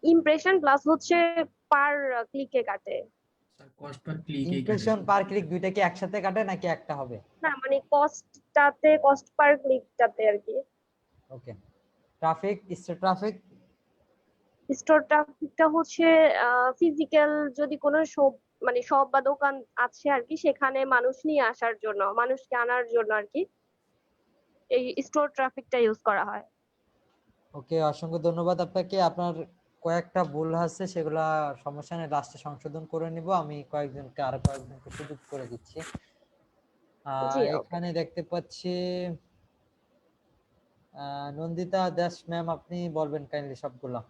ইমপ্রেশন প্লাস হচ্ছে পার ক্লিকে কাটে। কস্ট পার ক্লিক ইমপ্রেশন পার ক্লিক দুইটা কি একসাথে কাটে নাকি একটা হবে? না মানে কস্ট পার ক্লিকটাতে আর কি। ওকে, ট্রাফিক স্টোর ট্রাফিকটা হচ্ছে ফিজিক্যাল যদি কোনো শপ মানে শপ বা দোকান আছে আর কি, সেখানে মানুষ নিয়ে আসার জন্য, মানুষকে আনার জন্য আর কি এই স্টোর ট্রাফিকটা ইউজ করা হয়। ওকে, অসংখ্য ধন্যবাদ আপনাকে। আপনার কয়েকটা ভুল আছে, সেগুলা সমস্যা নেই, লাস্টে সংশোধন করে নিব। আমি আরো কয়েকজনকে সুযোগ করে দিচ্ছি। জি, এখানে দেখতে পাচ্ছি নন্দিতা দাস ম্যাম, আপনি বলবেন কাইন্ডলি সবগুলা।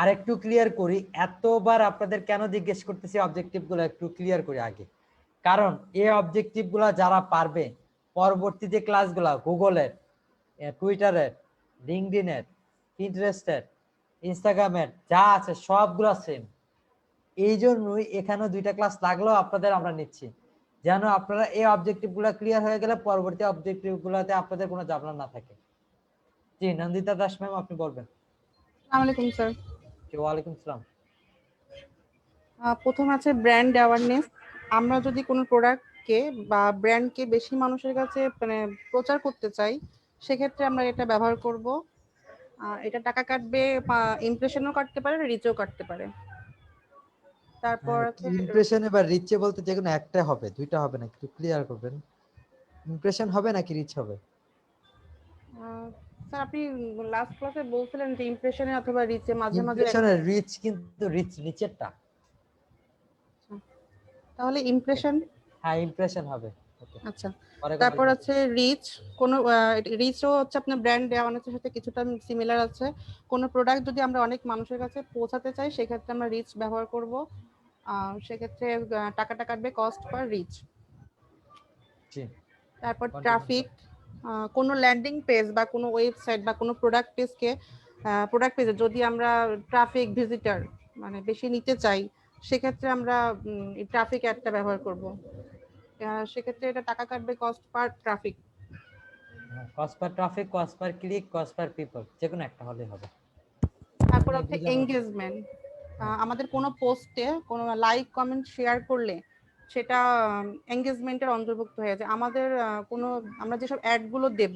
আরেকটু ক্লিয়ার করি, এতবার আপনাদের কেন জিজ্ঞেস করতেছি অবজেক্টিভ গুলো একটু ক্লিয়ার করি আগে, কারণ এই অবজেক্টিভ গুলা যারা পারবে পরবর্তী যে ক্লাসগুলা গুগলের, টুইটারের, লিঙ্কডইনের, পিন্টারেস্টের, ইনস্টাগ্রামের যা আছে সবগুলা সেম। এই জন্যই এখানে দুইটা ক্লাস লাগলেও আপনাদের আমরা নিচ্ছি, যেন আপনারা এই অবজেক্টিভ গুলা ক্লিয়ার হয়ে গেলে পরবর্তী অবজেক্টিভ গুলাতে আপনাদের কোনো ঝামেলা না থাকে। জি নন্দিতা দাস ম্যাম, আপনি বলবেন। আসসালামু আলাইকুম স্যার। ওয়ালাইকুম সালাম। প্রথম আছে ব্র্যান্ড অ্যাওয়ারনেস। আমরা যদি কোনো প্রোডাক্টকে বা ব্র্যান্ডকে বেশি মানুষের কাছে মানে প্রচার করতে চাই, সেক্ষেত্রে আমরা এটা ব্যবহার করব। এটা টাকা কাটবে, ইমপ্রেশনও কাটতে পারে, রিচও কাটতে পারে। তারপর আছে ইমপ্রেশনে বা রিচে বলতে যে কোনো একটা হবে, দুইটা হবে না, একটু ক্লিয়ার করবেন। ইমপ্রেশন হবে নাকি রিচ হবে? স্যার আপনি লাস্ট ক্লাসে বলছিলেন যে ইমপ্রেশনে অথবা রিচে মাঝে মাঝে ইমপ্রেশনের রিচ, কিন্তু রিচেরটা তাহলে ইমপ্রেশন। হ্যাঁ ইমপ্রেশন হবে। আচ্ছা, তারপর আছে রিচ। কোনো রিচও হচ্ছে আপনার ব্র্যান্ড অ্যাওয়ারনেসের সাথে কিছুটা সিমিলার আছে। কোনো প্রোডাক্ট যদি আমরা অনেক মানুষের কাছে পৌঁছাতে চাই, সেক্ষেত্রে আমরা রিচ ব্যবহার করব। সেক্ষেত্রে টাকাটা কাটবে কস্ট পার রিচ। তারপর ট্রাফিক। কোনো ল্যান্ডিং পেজ বা কোনো ওয়েবসাইট বা কোনো প্রোডাক্ট পেজে যদি আমরা ট্রাফিক ভিজিটর মানে বেশি নিতে চাই, সেক্ষেত্রে আমরা ট্রাফিক অ্যাডটা ব্যবহার করব। সেক্ষেত্রে এটা টাকা কাটবে cost per traffic. Cost per traffic, cost per click, cost per people, যে কোনো একটা হলেই হবে। তারপর হচ্ছে এনগেজমেন্ট। আমাদের কোনো পোস্টে কোনো লাইক কমেন্ট শেয়ার করলে সেটা এনগেজমেন্টের অন্তর্ভুক্ত হয়ে যায়। আমাদের আমরা যেসব অ্যাডগুলো দেব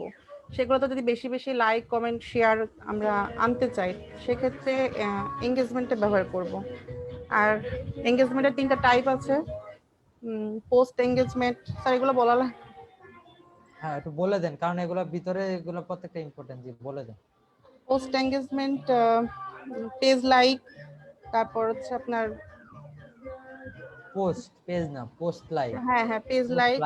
সেগুলোতে যদি বেশি বেশি লাইক কমেন্ট শেয়ার আমরা আনতে চাই, সেক্ষেত্রে এনগেজমেন্টে ব্যবহার করব। আর এনগেজমেন্টের 3টা টাইপ আছে। পোস্ট এনগেজমেন্ট, স্যার এগুলো বলা লাগে? হ্যাঁ একটু বলে দেন, কারণ এগুলো ভিতরে এগুলো প্রত্যেকটা ইম্পর্টেন্ট, জি বলে দেন। পোস্ট এনগেজমেন্ট, পেজ লাইক, তারপর হচ্ছে আপনার পেজ না, পোস্ট লাইক। হ্যাঁ পেজ লাইক,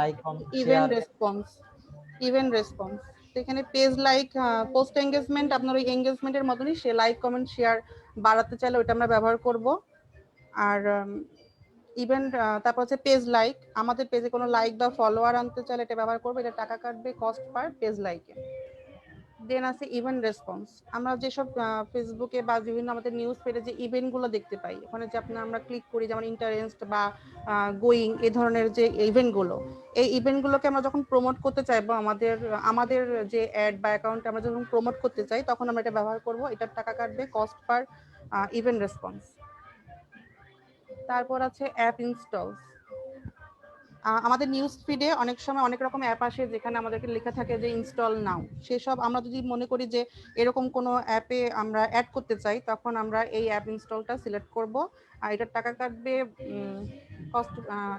ইভেন রেসপন্স। এখানে পেজ লাইক, পোস্ট এনগেজমেন্ট আপনার ওই এনগেজমেন্টের মতনই, সে লাইক কমেন্ট শেয়ার বাড়াতে চাইলে ওইটা আমরা ব্যবহার করব। আর ইভেন্ট, তারপর হচ্ছে পেজ লাইক, আমাদের পেজে কোনো লাইক বা ফলোয়ার আনতে চাইলে এটা ব্যবহার করবো, এটা টাকা কাটবে কস্ট পার পেজ লাইকে। দেন আছে ইভেন্ট রেসপন্স, আমরা যেসব ফেসবুকে বা বিভিন্ন আমাদের নিউজ পেজে যে ইভেন্টগুলো দেখতে পাই, ওখানে যে আমরা ক্লিক করি, যেমন ইন্টারেস্ট বা গোয়িং, এই ধরনের যে ইভেন্টগুলো, এই ইভেন্টগুলোকে আমরা যখন প্রমোট করতে চাই বা আমাদের যে অ্যাড বা অ্যাকাউন্টে আমরা যখন প্রমোট করতে চাই, তখন আমরা এটা ব্যবহার করব, এটার টাকা কাটবে কস্ট পার ইভেন্ট রেসপন্স। তারপর আছে অ্যাপ ইনস্টলস, আমাদের নিউজ ফিডে অনেক সময় অনেক রকম অ্যাপ আসে যেখানে আমাদেরকে লেখা থাকে যে ইনস্টল নাও, সেসব আমরা যদি মনে করি যে এরকম কোনো অ্যাপে আমরা অ্যাড করতে চাই, তখন আমরা এই অ্যাপ ইনস্টলটা সিলেক্ট করব, আর এটার টাকা কাটবে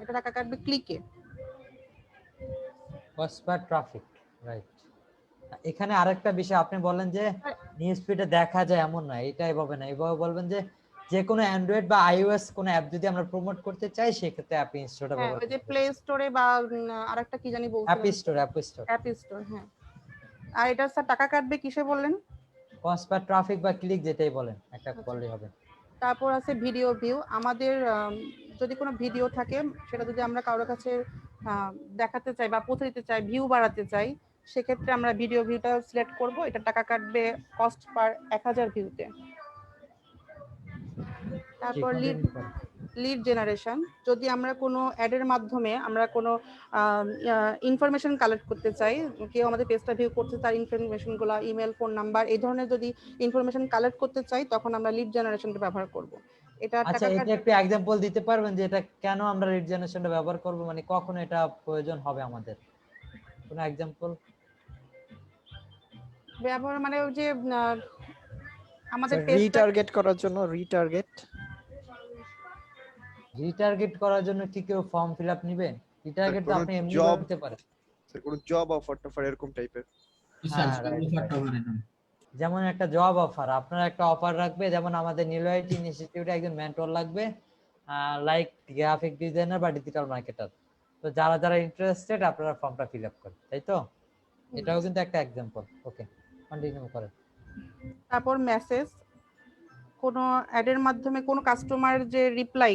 এটা টাকা কাটবে ক্লিকে। Cost per traffic, right. এখানে আরেকটা বিষয় আপনি বলেন যে নিউজ ফিডে দেখা যায়, এমন না, এটা এভাবে না, এভাবে বলবেন যে যে কোনো অ্যান্ড্রয়েড বা আইওএস কোনো অ্যাপ যদি আমরা প্রমোট করতে চাই, সেক্ষেত্রে অ্যাপ ইনস্টলটা হ্যাঁ, ব্যবহার ওই যে করতে প্লে স্টোরে বা আরেকটা কি জানি বলছিলাম, অ্যাপ স্টোর অ্যাপ স্টোর, হ্যাঁ। আর এটা স্যার টাকা কাটবে কিসে বললেন? কস্ট পার ট্রাফিক বা ক্লিক, যেটাই বলেন, একটা বললেই হবে। তারপর আছে ভিডিও ভিউ, আমাদের যদি কোনো ভিডিও থাকে, সেটা যদি আমরা কারোর কাছে দেখাতে চাই বা পৌঁছে দিতে চাই, ভিউ বাড়াতে চাই, সেক্ষেত্রে আমরা ভিডিও ভিউটা সিলেক্ট করব, এটা টাকা কাটবে কস্ট পার 1000 ভিউতে। তারপর লিড জেনারেশন, যদি আমরা কোনো অ্যাডের মাধ্যমে আমরা কোনো ইনফরমেশন কালেক্ট করতে চাই, কেউ আমাদের পেজটা ভিউ করছে, তার ইনফরমেশনগুলো, ইমেল, ফোন নাম্বার, এই ধরনের যদি ইনফরমেশন কালেক্ট করতে চাই, তখন আমরা লিড জেনারেশনটা ব্যবহার করব। এটা আচ্ছা, টাকা এটা একটু এক্সাম্পল দিতে পারবেন যে এটা কেন আমরা লিড জেনারেশনটা ব্যবহার করব, মানে কখন এটা প্রয়োজন হবে আমাদের, কোনো এক্সাম্পল? ব্যবহার মানে ওই যে আমাদের রিটার্গেট করার জন্য, রিটার্গেট করার জন্য কি কেউ ফর্ম ফিলআপ নিবে? রিটার্গেট তো আপনি এমনি করতে পারেন, স্যার কোনো জব অফার টফার এরকম টাইপের। হ্যাঁ, যেমন একটা জব অফার, আপনারা একটা অফার রাখবে, যেমন আমাদের নিলয়টি ইনস্টিটিউটে একজন মেন্টর লাগবে, লাইক গ্রাফিক ডিজাইনার বা ডিজিটাল মার্কেটার, তো যারা যারা ইন্টারেস্টেড আপনারা ফর্মটা ফিল আপ করেন, তাই তো? এটাও কিন্তু একটা এক্সাম্পল। ওকে, কন্টিনিউ করেন। তারপর মেসেজ, কোনো অ্যাডের মাধ্যমে কোনো কাস্টমার যে রিপ্লাই,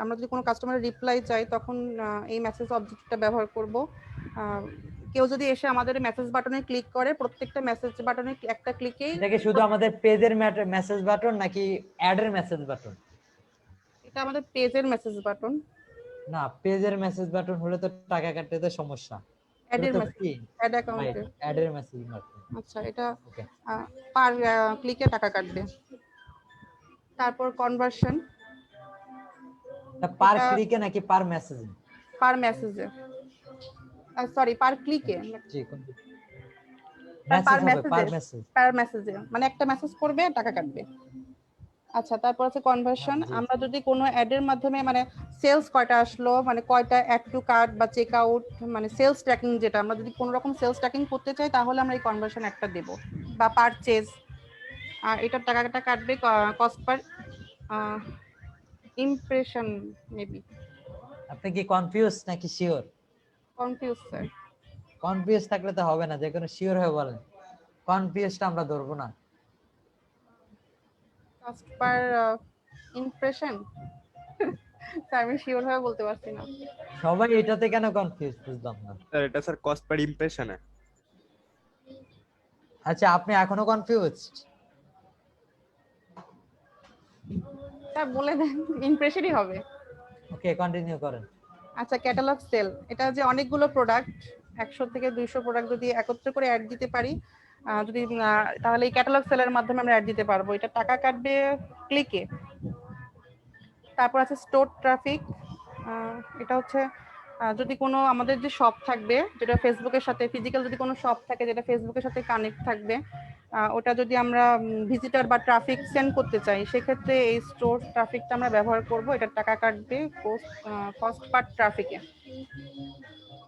আমরা যদি কোনো কাস্টমারের রিপ্লাই চাই, তখন এই মেসেজ অবজেক্টটা ব্যবহার করব। কেউ যদি এসে আমাদের মেসেজ বাটনে ক্লিক করে, প্রত্যেকটা মেসেজ বাটনে একটা ক্লিকেই, এটা কি শুধু আমাদের পেজের মেসেজ বাটন নাকি অ্যাডের মেসেজ বাটন? এটা আমাদের পেজের মেসেজ বাটন। না, পেজের মেসেজ বাটন হলে তো টাকা কাটতে তো সমস্যা। অ্যাডের মেসেজ, অ্যাড অ্যাকাউন্টে, অ্যাডের মেসেজ বাটন। আচ্ছা, এটা পার ক্লিকে টাকা কাটবে। তারপর কনভার্সন, পার ক্লিকে নাকি পার মেসেজে? পার মেসেজে, সরি পার ক্লিকে, জি, পার মেসেজে, মানে একটা মেসেজ করবে, টাকা কাটবে। আচ্ছা, তারপর আছে কনভার্সন, আমরা যদি কোনো অ্যাডের মাধ্যমে মানে সেলস কয়টা আসলো, মানে কয়টা অ্যাড টু কার্ট বা চেক আউট, মানে সেলস ট্র্যাকিং, যেটা আমরা যদি কোনো রকম সেলস ট্র্যাকিং করতে চাই, তাহলে আমরা এই কনভার্সন একটা দেব, বা পারচেজ, আর এটার টাকাটা কাটবে কস্ট পার ইমপ্রেশন মেবি। আপনি কি কনফিউজ নাকি শিওর? Confuse sir. কনফিউজ থাকলে তো হবে না, যে কোনো শিওর হয়ে বলেন, কনফিউজটা আমরা ধরবো না। কস্ট পার ইমপ্রেশন, স্যার আমি শিওর হয়ে বলতে পারছি না। সবাই এটাতে কেন কনফিউজ, বুঝলাম না স্যার। এটা স্যার কস্ট পার ইমপ্রেশন। আচ্ছা, আপনি এখনো কনফিউজড? স্যার বলে দেন, ইমপ্রেশনই হবে। ওকে, কন্টিনিউ করেন। আচ্ছা, ক্যাটালগ সেল, এটা যে অনেকগুলো প্রোডাক্ট, 100 থেকে 200 প্রোডাক্ট যদি একত্রে করে অ্যাড দিতে পারি, যদি তাহলে এই ক্যাটালগ সেলের মাধ্যমে আমরা অ্যাড দিতে পারবো, এটা টাকা কাটবে ক্লিকে। তারপর আছে স্টোর ট্রাফিক, এটা হচ্ছে যদি কোনো আমাদের যে শপ থাকবে, যেটা ফেসবুকের সাথে ফিজিক্যাল, যদি কোনো শপ থাকে যেটা ফেসবুকের সাথে কানেক্ট থাকবে, ওটা যদি আমরা ভিজিটর বা ট্রাফিক সেন্ড করতে চাই, সেক্ষেত্রে এই স্টোর ট্রাফিকটা আমরা ব্যবহার করব, এটার টাকা কাটবে কস্ট পার ট্রাফিকে।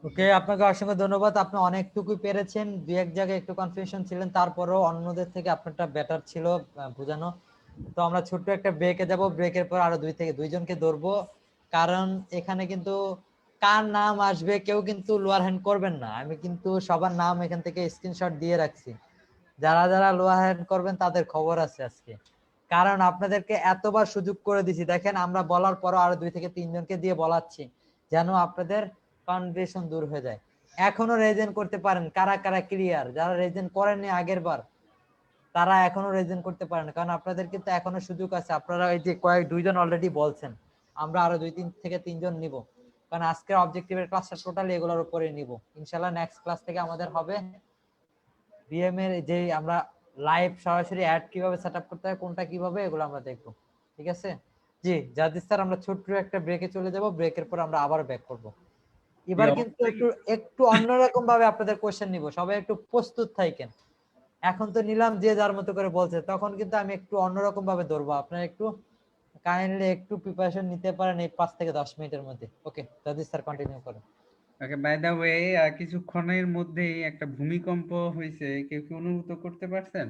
ওকে, আপনাকে অসংখ্য ধন্যবাদ, আপনি অনেকটুকুই পেরেছেন, দুই এক জায়গায় একটু কনফিউশন ছিলেন, তারপরেও অন্যদের থেকে আপনারটা বেটার ছিল বোঝানো। তো আমরা ছোট্ট একটা ব্রেকে যাব, ব্রেকের পর আরো 2 থেকে 2 জনকে ধরবো, কারণ এখানে কিন্তু কার নাম আসবে কেউ কিন্তু লোয়ার হ্যান্ড করবেন না, আমি কিন্তু সবার নাম এখান থেকে স্ক্রিনশট দিয়ে রাখছি, যারা যারা লোয়ার হ্যান্ড করবেন তাদের খবর আছে আজকে। কারণ আপনাদেরকে এতবার সুযোগ করে দিছি, দেখেন আমরা বলার পরও আরো 2 থেকে 3 জনকে দিয়ে বলাচ্ছি যেন আপনাদের কনফিউশন দূর হয়ে যায়। এখনো রেজেন করতে পারেন, কারা কারা ক্লিয়ার? যারা রেজেন করেননি আগের বার তারা এখনো রেজেন করতে পারেন, কারণ আপনাদের কিন্তু এখনো সুযোগ আছে। আপনারা এই যে 2 জন অলরেডি বলছেন, আমরা আরো 2 থেকে 3 জন নিব, কারণ আজকের অবজেক্টিভের ক্লাসটা টোটালি এগুলোর উপরে নিব। ইনশাআল্লাহ নেক্সট ক্লাস থেকে আমাদের হবে বিএম এর যে আমরা লাইভ সরাসরি অ্যাড কিভাবে সেটআপ করতে হয়, কোনটা কিভাবে, এগুলো আমরা দেখব। ঠিক আছে জি জাদিদ স্যার, আমরা ছোট্ট একটা ব্রেকে চলে যাব, ব্রেকের পর আমরা আবার ব্যাক করব। এবার কিন্তু একটু অন্যরকম ভাবে আপনাদের কোশ্চেন নিব, সবাই একটু প্রস্তুত থাকেন। এখন তো নিলাম যে যার মতো করে বলছে, তখন কিন্তু আমি একটু অন্যরকম ভাবে ধরবো, আপনারা একটু কাইন্ডলি একটু প্রিপারেশন নিতে পারেন এই 5 থেকে 10 মিনিটের মধ্যে। ওকে জাদিদ স্যার কন্টিনিউ করেন। ওকে, বাই দ্য ওয়ে কিছুক্ষণের মধ্যেই একটা ভূমিকম্প হয়েছে, কেউ কি অনুভূত করতে পারছেন?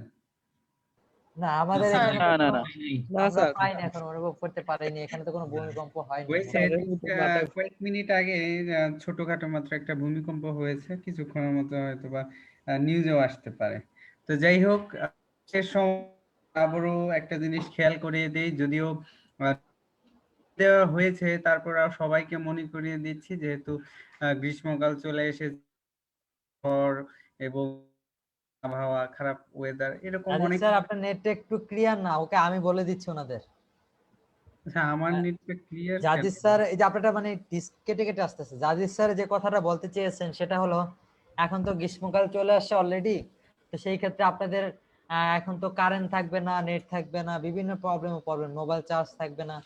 না আমাদের স্যার, এখানে না না না না আমরা স্যার, পাইনি, এখন অনুভব করতে পারিনি, এখানে তো কোনো ভূমিকম্প হয়নি। হয়েছে স্যার ঠিক, কয়েক মিনিট আগে ছোটখাটো মাত্র একটা ভূমিকম্প হয়েছে, কিছুক্ষণের মতো হয়তো বা নিউজেও আসতে পারে। তো যাই হোক, শেষ সময় আবারও একটা জিনিস খেয়াল করিয়ে দেই, যদিও দেওয়া হয়েছে, তারপর সবাইকে মনে করিয়ে দিচ্ছি, যেহেতু গ্রীষ্মকাল চলে এসেছে এবং আবহাওয়া খারাপ, ওয়েদার এরকম জাদিদ অনেক। স্যার আপনার নেটটা একটু ক্লিয়ার না, ওকে আমি বলে দিচ্ছি ওনাদের। আচ্ছা, আমার নেটটা ক্লিয়ার। জাদিদ স্যার এই যে আপনারা মানে কেটে কেটে আসতেছে, জাদিদ স্যার যে কথাটা বলতে চেয়েছেন সেটা হলো, এখন তো গ্রীষ্মকাল চলে আসছে অলরেডি, তো সেই ক্ষেত্রে আপনাদের এখন তো কারেন্ট থাকবে না, নেট থাকবে না, বিভিন্ন প্রবলেমে পড়বেন, মোবাইল চার্জ থাকবে না।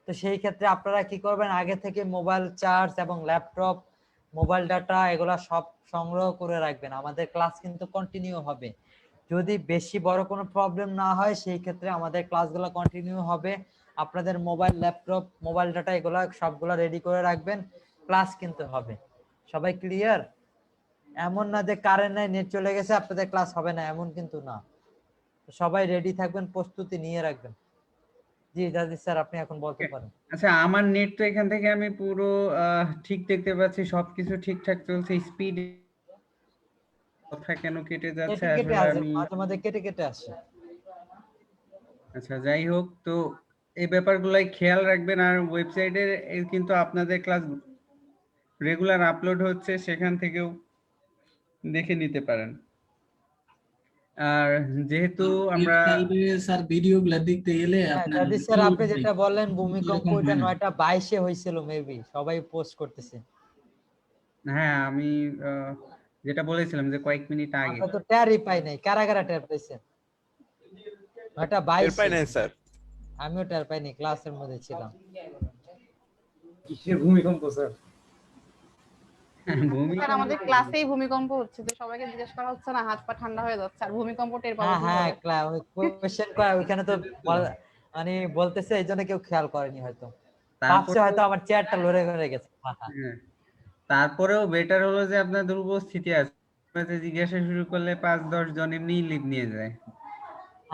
তো সেই ক্ষেত্রে আপনারা কি করবেন, আগে থেকে মোবাইল চার্জ এবং ল্যাপটপ, মোবাইল ডাটা এগুলা সব সংগ্রহ করে রাখবেন। আমাদের ক্লাস কিন্তু কন্টিনিউ হবে, যদি বেশি বড় কোনো প্রবলেম না হয় সেই ক্ষেত্রে আমাদের ক্লাসগুলো কন্টিনিউ হবে। আপনাদের মোবাইল, ল্যাপটপ, মোবাইল ডাটা এগুলা সবগুলা রেডি করে রাখবেন, ক্লাস কিন্তু হবে। সবাই ক্লিয়ার? এমন না যে কারেন্ট নাই, নেট চলে গেছে, আপনাদের ক্লাস হবে না, এমন কিন্তু না। সবাই রেডি থাকবেন, প্রস্তুতি নিয়ে রাখবেন। জি জাদিদ স্যার আপনি এখন বলতে পারেন। আচ্ছা, আমার নেট তো এখান থেকে আমি পুরো ঠিক দেখতে পাচ্ছি, সবকিছু ঠিকঠাক চলছে, স্পিড। কথা কেন কেটে যাচ্ছে কেটে কেটে আসলে আসে, আমি। মাঝে মাঝে কেটে কেটে আসে। আচ্ছা, যাই হোক, তো এই ব্যাপারগুলাই খেয়াল রাখবেন। আর ওয়েবসাইটে কিন্তু আপনাদের ক্লাস রেগুলার আপলোড হচ্ছে, সেখান থেকেও দেখে নিতে পারেন। আর যেহেতু আমরা স্যার ভিডিওগুলো দেখতে গেলে আপনার জাদিদ স্যার আপনি যেটা বললেন ভূমিকম্প, এরকম ওইটা হয় না। 9:22 হয়েছিল মেবি, সবাই পোস্ট করতেছে। হ্যাঁ, আমি যেটা বলেছিলাম যে কয়েক মিনিট আগে। আমরা তো টেরই পাই নাই, কারা কারা টের পাইছেন? 9:22 স্যার। আমিও টের পাইনি, ক্লাসের মধ্যে ছিলাম। কিসের ভূমিকম্প স্যার? স্যার আমাদের ক্লাসেই ভূমিকম্প হচ্ছে, যে সবাইকে জিজ্ঞেস করা হচ্ছে না, হাত পা ঠান্ডা হয়ে যাচ্ছে, আর ভূমিকম্প টের পাবো হ্যাঁ কিভাবে? হ্যাঁ কোশ্চেন করা ওইখানে তো মানে বলতেছে, এই জন্য কেউ খেয়াল করেনি হয়তো, ভাবছে হয়তো আমার চেয়ারটা লড়ে লড়ে গেছে। হ্যাঁ, তারপরেও বেটার হলো যে আপনাদের উপস্থিতি আছে, জিজ্ঞাসা শুরু করলে 5-10 জন এমনি লিভ নিয়ে যায়।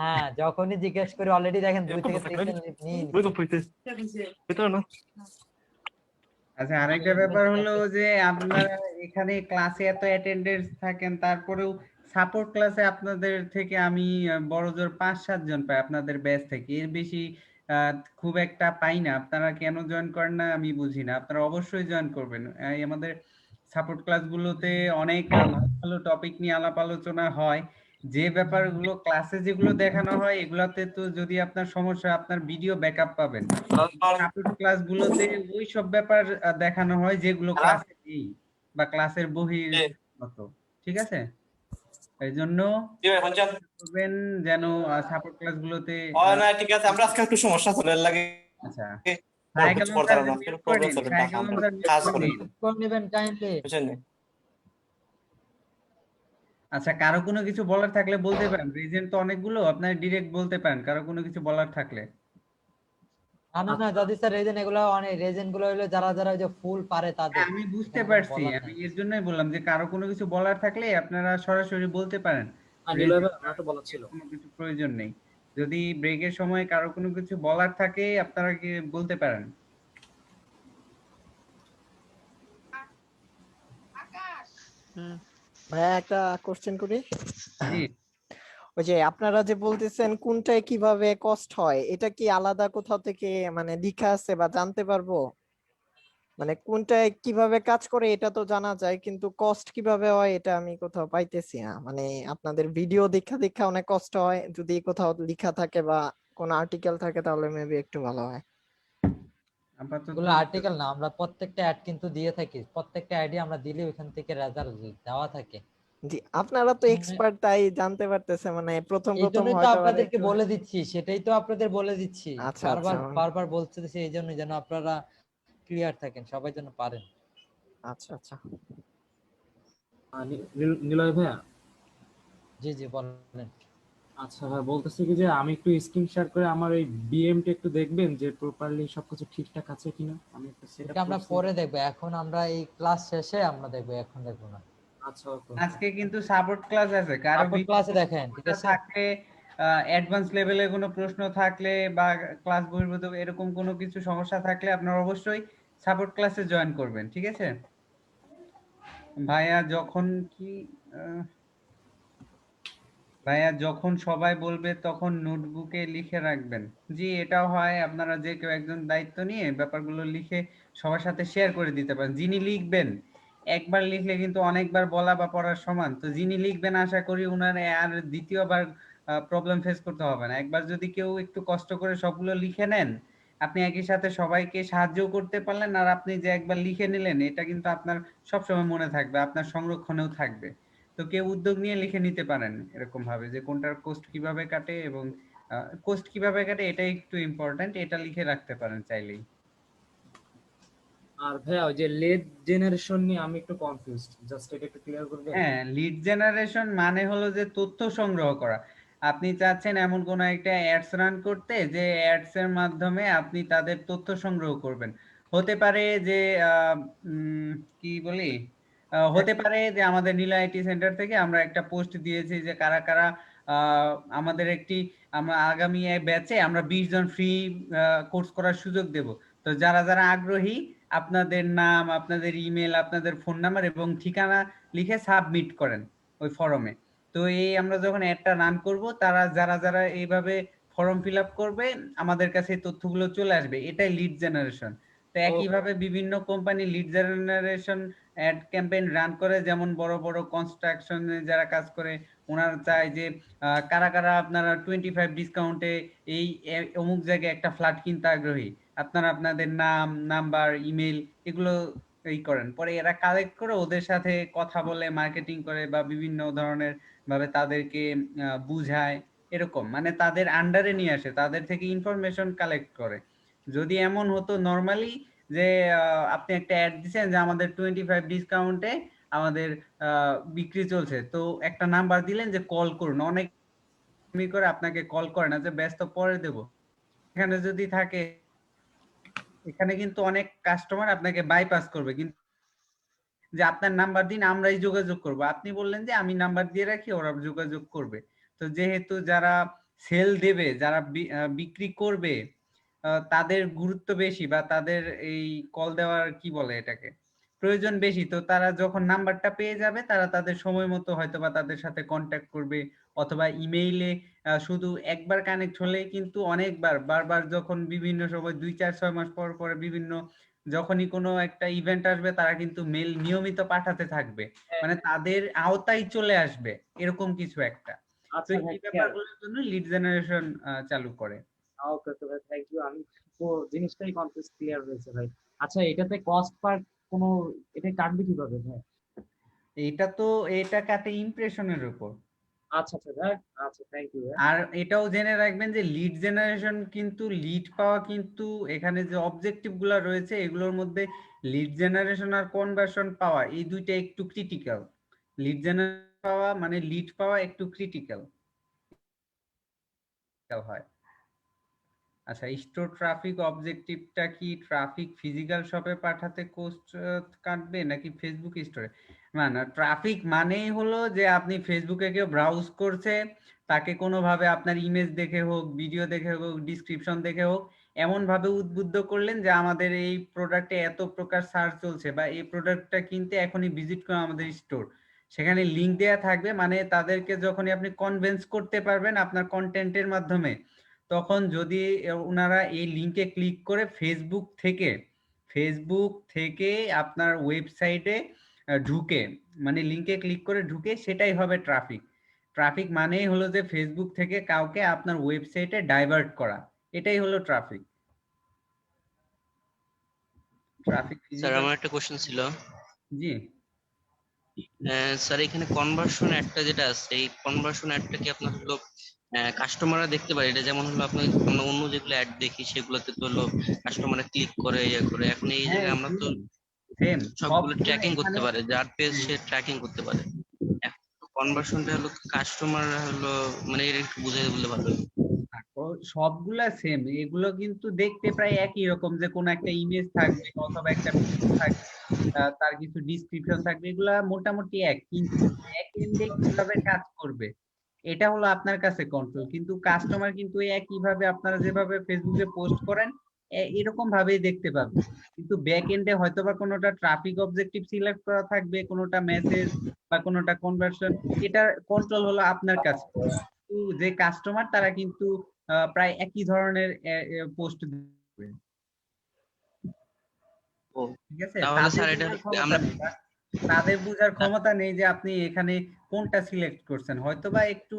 হ্যাঁ যখনই জিজ্ঞেস করি অলরেডি দেখেন 2 থেকে 3 জন নিয়ে নিচ্ছে। আচ্ছা, আরেকটা ব্যাপার হলো যে আপনারা এখানে ক্লাসে এত অ্যাটেন্ডেন্স থাকেন, তারপরেও সাপোর্ট ক্লাসে আপনাদের থেকে আমি বড়জোর 5-7 জন পাই আপনাদের ব্যাচ থেকে, এর বেশি খুব একটা পাই না। আপনারা কেন জয়েন করেন না আমি বুঝি না, আপনারা অবশ্যই জয়েন করবেন। আমাদের সাপোর্ট ক্লাসগুলোতে অনেক ভালো ভালো টপিক নিয়ে আলাপ আলোচনা হয়। যে ব্যাপারগুলো ক্লাসে যেগুলো দেখানো হয় এগুলাতে তো যদি আপনার সমস্যা হয়, আপনার ভিডিও ব্যাকআপ পাবেন। সাপোর্ট ক্লাসগুলোতে ওই সব ব্যাপার দেখানো হয় যেগুলো ক্লাসে নেই বা ক্লাসের বহির মতো। ঠিক আছে, এই জন্য করবেন যেন সাপোর্ট ক্লাসগুলোতে। না ঠিক আছে, আমরা আজকে একটু সমস্যা চলে লাগে। আচ্ছা, আচ্ছা, কারো কোনো কিছু বলার থাকলে বলতে পারেন। রিজন তো অনেকগুলো, আপনারা ডিরেক্ট বলতে পারেন কারো কোনো কিছু বলার থাকলে। না জাদিদ স্যার রেজেন এগুলো অনেক, রেজেন গুলো হলো যারা যারা ওই যে ফুল পারে তাদের। আমি বুঝতে পারছি, আমি এর জন্যই বললাম যে কারো কোনো কিছু বলার থাকলে আপনারা সরাসরি বলতে পারেন, কোনো কিছু প্রয়োজন নেই। যদি ব্রেকের সময় কারো কোনো কিছু বলার থাকে আপনারা কি বলতে পারেন। ভাইয়া একটা কোশ্চেন করি। ওই যে আপনারা যে বলতেছেন কোনটায় কিভাবে কস্ট হয়, এটা কি আলাদা কোথাও থেকে মানে লেখা আছে বা জানতে পারবো? মানে কোনটায় কিভাবে কাজ করে এটা তো জানা যায়, কিন্তু কস্ট কিভাবে হয় এটা আমি কোথাও পাইতেছি না। মানে আপনাদের ভিডিও দেখা দেখা অনেক কষ্ট হয়, যদি কোথাও লেখা থাকে বা কোনো আর্টিকেল থাকে তাহলে মেবি একটু ভালো হয়। আপাতত এগুলো আর্টিকেল না, আমরা প্রত্যেকটা অ্যাড কিন্তু দিয়ে থাকি, প্রত্যেকটা অ্যাডই আমরা দিলে ওইখান থেকে রেজাল্ট দেওয়া থাকে। জি, আপনারা তো মানে এক্সপার্ট তাই জানতে পারতেছে, মানে প্রথম এই প্রথম জন্যই তো হয়তো আবার আপনাদেরকে একটু। বলে দিচ্ছি, সেটাই তো আপনাদের বলে দিচ্ছি, আচ্ছা আচ্ছা বারবার বারবার বলতেছি এই জন্যই যেন আপনারা ক্লিয়ার থাকেন, সবাই যেন পারেন। আচ্ছা আচ্ছা। নিলয় ভাইয়া, জি জি বলেন। আচ্ছা ভাই, বলতেছি কি যে আমি একটু স্ক্রিন শেয়ার করে আমার এই বিএমটা একটু দেখবেন যে প্রপারলি সবকিছু ঠিকঠাক আছে কিনা। আমি একটু এটা সেটআপ আমরা করছি। পরে দেখবো, এখন আমরা এই ক্লাস শেষে আমরা দেখবো, এখন দেখবো না। আচ্ছা ওকে। আজকে কিন্তু সাপোর্ট ক্লাস আছে, কারো সাপোর্ট ক্লাসে দেখেন, ঠিক আছে? থাকলে অ্যাডভান্স লেভেলে কোনো প্রশ্ন থাকলে বা ক্লাস বহির্ভূত এরকম কোনো কিছু সমস্যা থাকলে আপনারা অবশ্যই সাপোর্ট ক্লাসে জয়েন করবেন, ঠিক আছে ভাইয়া? ভাইয়া যখন সবাই বলবে তখন নোটবুকে লিখে রাখবেন। জি, এটাও হয়, আপনারা যে কেউ একজন দায়িত্ব নিয়ে ব্যাপারগুলো লিখে সবার সাথে শেয়ার করে দিতে পারেন। যিনি লিখবেন, একবার লিখলে কিন্তু অনেকবার বলা বা পড়ার সমান, তো যিনি লিখবেন আশা করি উনার আর দ্বিতীয়বার প্রবলেম ফেস করতে হবে না। একবার যদি কেউ একটু কষ্ট করে সবগুলো লিখে নেন, আপনি একই সাথে সবাইকে সাহায্য করতে পারলেন, আর আপনি যে একবার লিখে নিলেন এটা কিন্তু আপনার সবসময় মনে থাকবে, আপনার সংরক্ষণেও থাকবে। তো কেউ উদ্যোগ নিয়ে লিখে নিতে পারেন এরকম ভাবে যে কোনটার কোস্ট কিভাবে কাটে এবং কোস্ট কিভাবে কাটে, এটা একটু ইম্পর্টেন্ট, এটা লিখে রাখতে পারেন চাইলেই। আর ভাইয়া ওই যে লিড জেনারেশন নিয়ে আমি একটু কনফিউজড, জাস্ট এটা একটু ক্লিয়ার করবেন? হ্যাঁ, লিড জেনারেশন মানে হলো যে তথ্য সংগ্রহ করা। আপনি চাচ্ছেন এমন কোন একটা অ্যাডস রান করতে যে অ্যাডস এর মাধ্যমে আপনি তাদের তথ্য সংগ্রহ করবেন। হতে পারে যে আহ, উম, কি বলি, হতে পারে যে আমাদের নীলা আইটি সেন্টার থেকে আমরা একটা পোস্ট দিয়েছি যে কারা কারা আমাদের আমরা আগামী ব্যাচে আমরা 20 জন ফ্রি কোর্স করার সুযোগ দেব। তো যারা যারা আগ্রহী, আপনাদের নাম, আপনাদের ইমেল, আপনাদের ফোন নাম্বার এবং ঠিকানা লিখে সাবমিট করেন ওই ফর্মে। তো এই আমরা যখন অ্যাডটা রান করব, তারা যারা যারা এইভাবে ফর্ম ফিল আপ করবে, আমাদের কাছে এই তথ্যগুলো চলে আসবে। এটাই লিড জেনারেশন। তো একইভাবে বিভিন্ন company lead generation ad campaign run করে, যেমন বড় বড় কনস্ট্রাকশনে যারা কাজ করে ওনারা চায় যে কারা কারা আপনারা 25 ডিসকাউন্টে এই অমুক জায়গায় একটা ফ্ল্যাট কিনতে আগ্রহী, আপনারা আপনাদের নাম, নাম্বার, ইমেল এগুলো করেন। পরে এরা কালেক্ট করে ওদের সাথে কথা বলে মার্কেটিং করে বা বিভিন্ন ধরনের ভাবে তাদেরকে বুঝায়, এরকম মানে তাদের আন্ডারে নিয়ে আসে, তাদের থেকে ইনফরমেশন কালেক্ট করে। যদি এমন হতো নর্মালি যে আপনি একটা অ্যাড দিচ্ছেন যে আমাদের 25 ডিসকাউন্টে আমাদের বিক্রি চলছে, তো একটা নাম্বার দিলেন যে কল করুন, অনেক করে আপনাকে কল করে না যে ব্যস্ত পরে দেব, এখানে যদি থাকে এখানে কিন্তু অনেক কাস্টমার আপনাকে বাইপাস করবে, কিন্তু যে আপনার নাম্বার দিন আমরাই যোগাযোগ করব, আপনি বললেন যে আমি নাম্বার দিয়ে রাখি, ওরা যোগাযোগ করবে। তো যেহেতু যারা সেল দেবে, যারা বিক্রি করবে, তাদের গুরুত্ব বেশি বা তাদের এই কল দেওয়ার কি বলে এটাকে প্রয়োজন বেশি, তো তারা যখন নাম্বারটা পেয়ে যাবে তারা তাদের সময় মতো হয়তো বা তাদের সাথে কন্ট্যাক্ট করবে, অথবা ইমেইলে শুধু একবার কানেক্ট হলেই কিন্তু অনেকবার বারবার যখন বিভিন্ন সময় 2, 4, 6 মাস পর পরে বিভিন্ন যখনই কোনো একটা ইভেন্ট আসবে তারা কিন্তু মেল নিয়মিত পাঠাতে থাকবে, মানে তাদের আওতায় চলে আসবে এরকম কিছু একটা। তো আচ্ছা ভাই, এই ব্যাপারগুলোর জন্য লিড জেনারেশন চালু করে। ওকে ওকে ভাই, থ্যাংক ইউ। আমি তো জিনিসটাই কনফিউজ ক্লিয়ার হয়েছে ভাই। আচ্ছা, এটাতে কস্ট পার কোনো এটা কাটবে কিভাবে ভাই? এটা কাটে ইমপ্রেশনের উপর। আচ্ছা আচ্ছা ভাই, আচ্ছা থ্যাংক ইউ ভাই। আর এটাও জেনে রাখবেন যে লিড জেনারেশন কিন্তু লিড পাওয়া কিন্তু এখানে যে অবজেক্টিভ গুলো রয়েছে এগুলোর মধ্যে লিড জেনারেশন আর কনভার্সন পাওয়া এই দুইটা একটু ক্রিটিক্যাল। লিড জেনারেশন পাওয়া মানে লিড পাওয়া একটু ক্রিটিক্যাল হয়। আচ্ছা, স্টোর ট্রাফিক অবজেক্টিভটা কি ট্রাফিক ফিজিক্যাল শপে পাঠাতে কোস্ট কাটবে নাকি ফেসবুক স্টোরে? না, ট্রাফিক মানেই হলো যে আপনি ফেসবুকে কেউ ব্রাউজ করছে, তাকে কোনোভাবে আপনার ইমেজ দেখে হোক, ভিডিও দেখে হোক, ডিসক্রিপশন দেখে হোক এমন ভাবে উদ্বুদ্ধ করলেন যে আমাদের এই প্রোডাক্টে এত প্রকার সার্চ চলছে বা এই প্রোডাক্টটা কিনতে এখনই ভিজিট করো আমাদের স্টোর, সেখানে লিংক দেয়া থাকবে, মানে তাদেরকে যখনই আপনি কনভিন্স করতে পারবেন আপনার কন্টেন্টের মাধ্যমে, তখন যদি ওনারা এই লিংকে ক্লিক করে ফেসবুক থেকে আপনার ওয়েবসাইটে ঢুকে, মানে লিংকে ক্লিক করে ঢুকে, সেটাই হবে ট্রাফিক। ট্রাফিক মানেই হলো যে ফেসবুক থেকে কাউকে আপনার ওয়েবসাইটে ডাইভার্ট করা, এটাই হলো ট্রাফিক। ট্রাফিক স্যার আমার একটা কোশ্চেন ছিল। জি স্যার এখানে কনভার্সন অ্যাডটা যেটা আছে, এই কনভার্সন অ্যাডটা কি আপনার হলো কাস্টমাররা দেখতে পারে? এটা যেমন হলো আপনার আমরা অন্য যেগুলো অ্যাড দেখি সেগুলোতে তো হলো কাস্টমাররা ক্লিক করে ইয়ে করে, এখন এই জায়গায় আমরা তো সেম সবগুলো ট্র্যাকিং করতে পারে, যার পেজ সে ট্র্যাকিং করতে পারে। কনভার্সনটা হলো কাস্টমার হলো মানে এটা একটু বুঝাই বললে ভালো হয়। সবগুলা সেম, এগুলো কিন্তু দেখতে প্রায় একই রকম, যে কোনো একটা ইমেজ থাকবে অথবা একটা ভিডিও থাকবে, তার কিছু ডিসক্রিপশন থাকবে, এগুলা মোটামুটি এক, কিন্তু ব্যাক এন্ডে কিভাবে কাজ করবে এটা হলো আপনার কাছে কন্ট্রোল। কিন্তু কাস্টমার কিন্তু একইভাবে আপনারা যেভাবে ফেসবুকে পোস্ট করেন এরকম ভাবেই দেখতে পাবে, কিন্তু ব্যাক এন্ডে হয়তোবা কোনোটা ট্রাফিক অবজেক্টিভ সিলেক্ট করা থাকবে, কোনোটা মেসেজ বা কোনোটা কনভার্সন, এটার কন্ট্রোল হলো আপনার কাছে। যে কাস্টমার তারা কিন্তু প্রায় একই ধরনের পোস্ট দিবে। ঠিক আছে, তাহলে স্যার এটা আমরা তাদের বোঝার ক্ষমতা নেই যে আপনি এখানে কোনটা সিলেক্ট করছেন, হয়তোবা একটু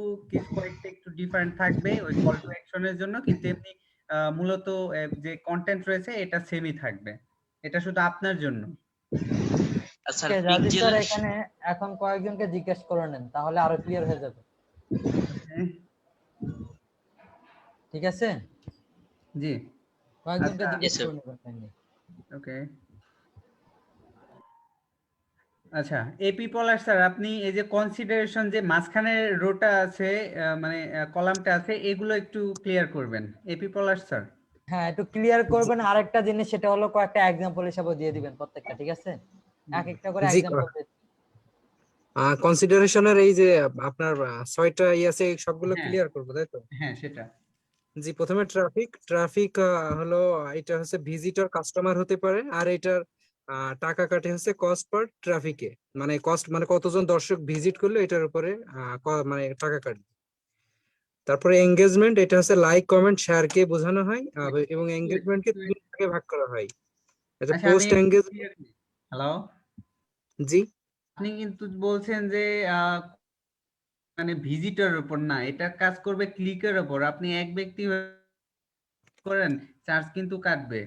কয়েকটা একটু ডিফারেন্ট থাকবে ওই কল টু অ্যাকশনের জন্য, কিন্তু এমনি মূলত যে কন্টেন্ট রয়েছে এটা সেমই থাকবে, এটা শুধু আপনার জন্য। স্যার এখানে এখন কয়েকজনকে জিজ্ঞেস করে নেন, তাহলে আরো ক্লিয়ার হয়ে যাবে। ঠিক আছে, জি কয়েকজনকে জিজ্ঞেস করে নেবেন। ওকে আচ্ছা, এপি পলাশ স্যার, আপনি এই যে কনসিডারেশন যে মাঝখানে রোটা আছে মানে কলামটা আছে, এগুলো একটু ক্লিয়ার করবেন এপি পলাশ স্যার। হ্যাঁ, একটু ক্লিয়ার করবেন। আরেকটা জিনিস সেটা হলো কয়েকটা एग्जांपल হিসেবে দিয়ে দিবেন প্রত্যেকটা, ঠিক আছে? এক একটা করে एग्जांपल দিন। কনসিডারেশনের এই যে আপনার 6টা আছে সবগুলো ক্লিয়ার করব, তাই তো? হ্যাঁ সেটা। জি, প্রথমে ট্রাফিক হলো, এটা হচ্ছে ভিজিটর কাস্টমার হতে পারে, আর এটার টাকা কাটে হচ্ছে কস্ট পার ট্রাফিকে, মানে কস্ট মানে কতজন দর্শক ভিজিট করলো এটার উপরে মানে টাকা কাটবে। তারপরে এঙ্গেজমেন্ট, এটা হচ্ছে লাইক কমেন্ট শেয়ার কে বোঝানো হয়, এবং এঙ্গেজমেন্টকে 3 ভাগে ভাগ করা হয়। আচ্ছা, পোস্ট এঙ্গেজমেন্ট। হ্যালো জি, আপনি কিন্তু বলছেন যে মানে ভিজিটরের উপর না, এটা কাজ করবে ক্লিকের উপর। আপনি এক ব্যক্তি করেন, চার্জ কিন্তু কাটবে,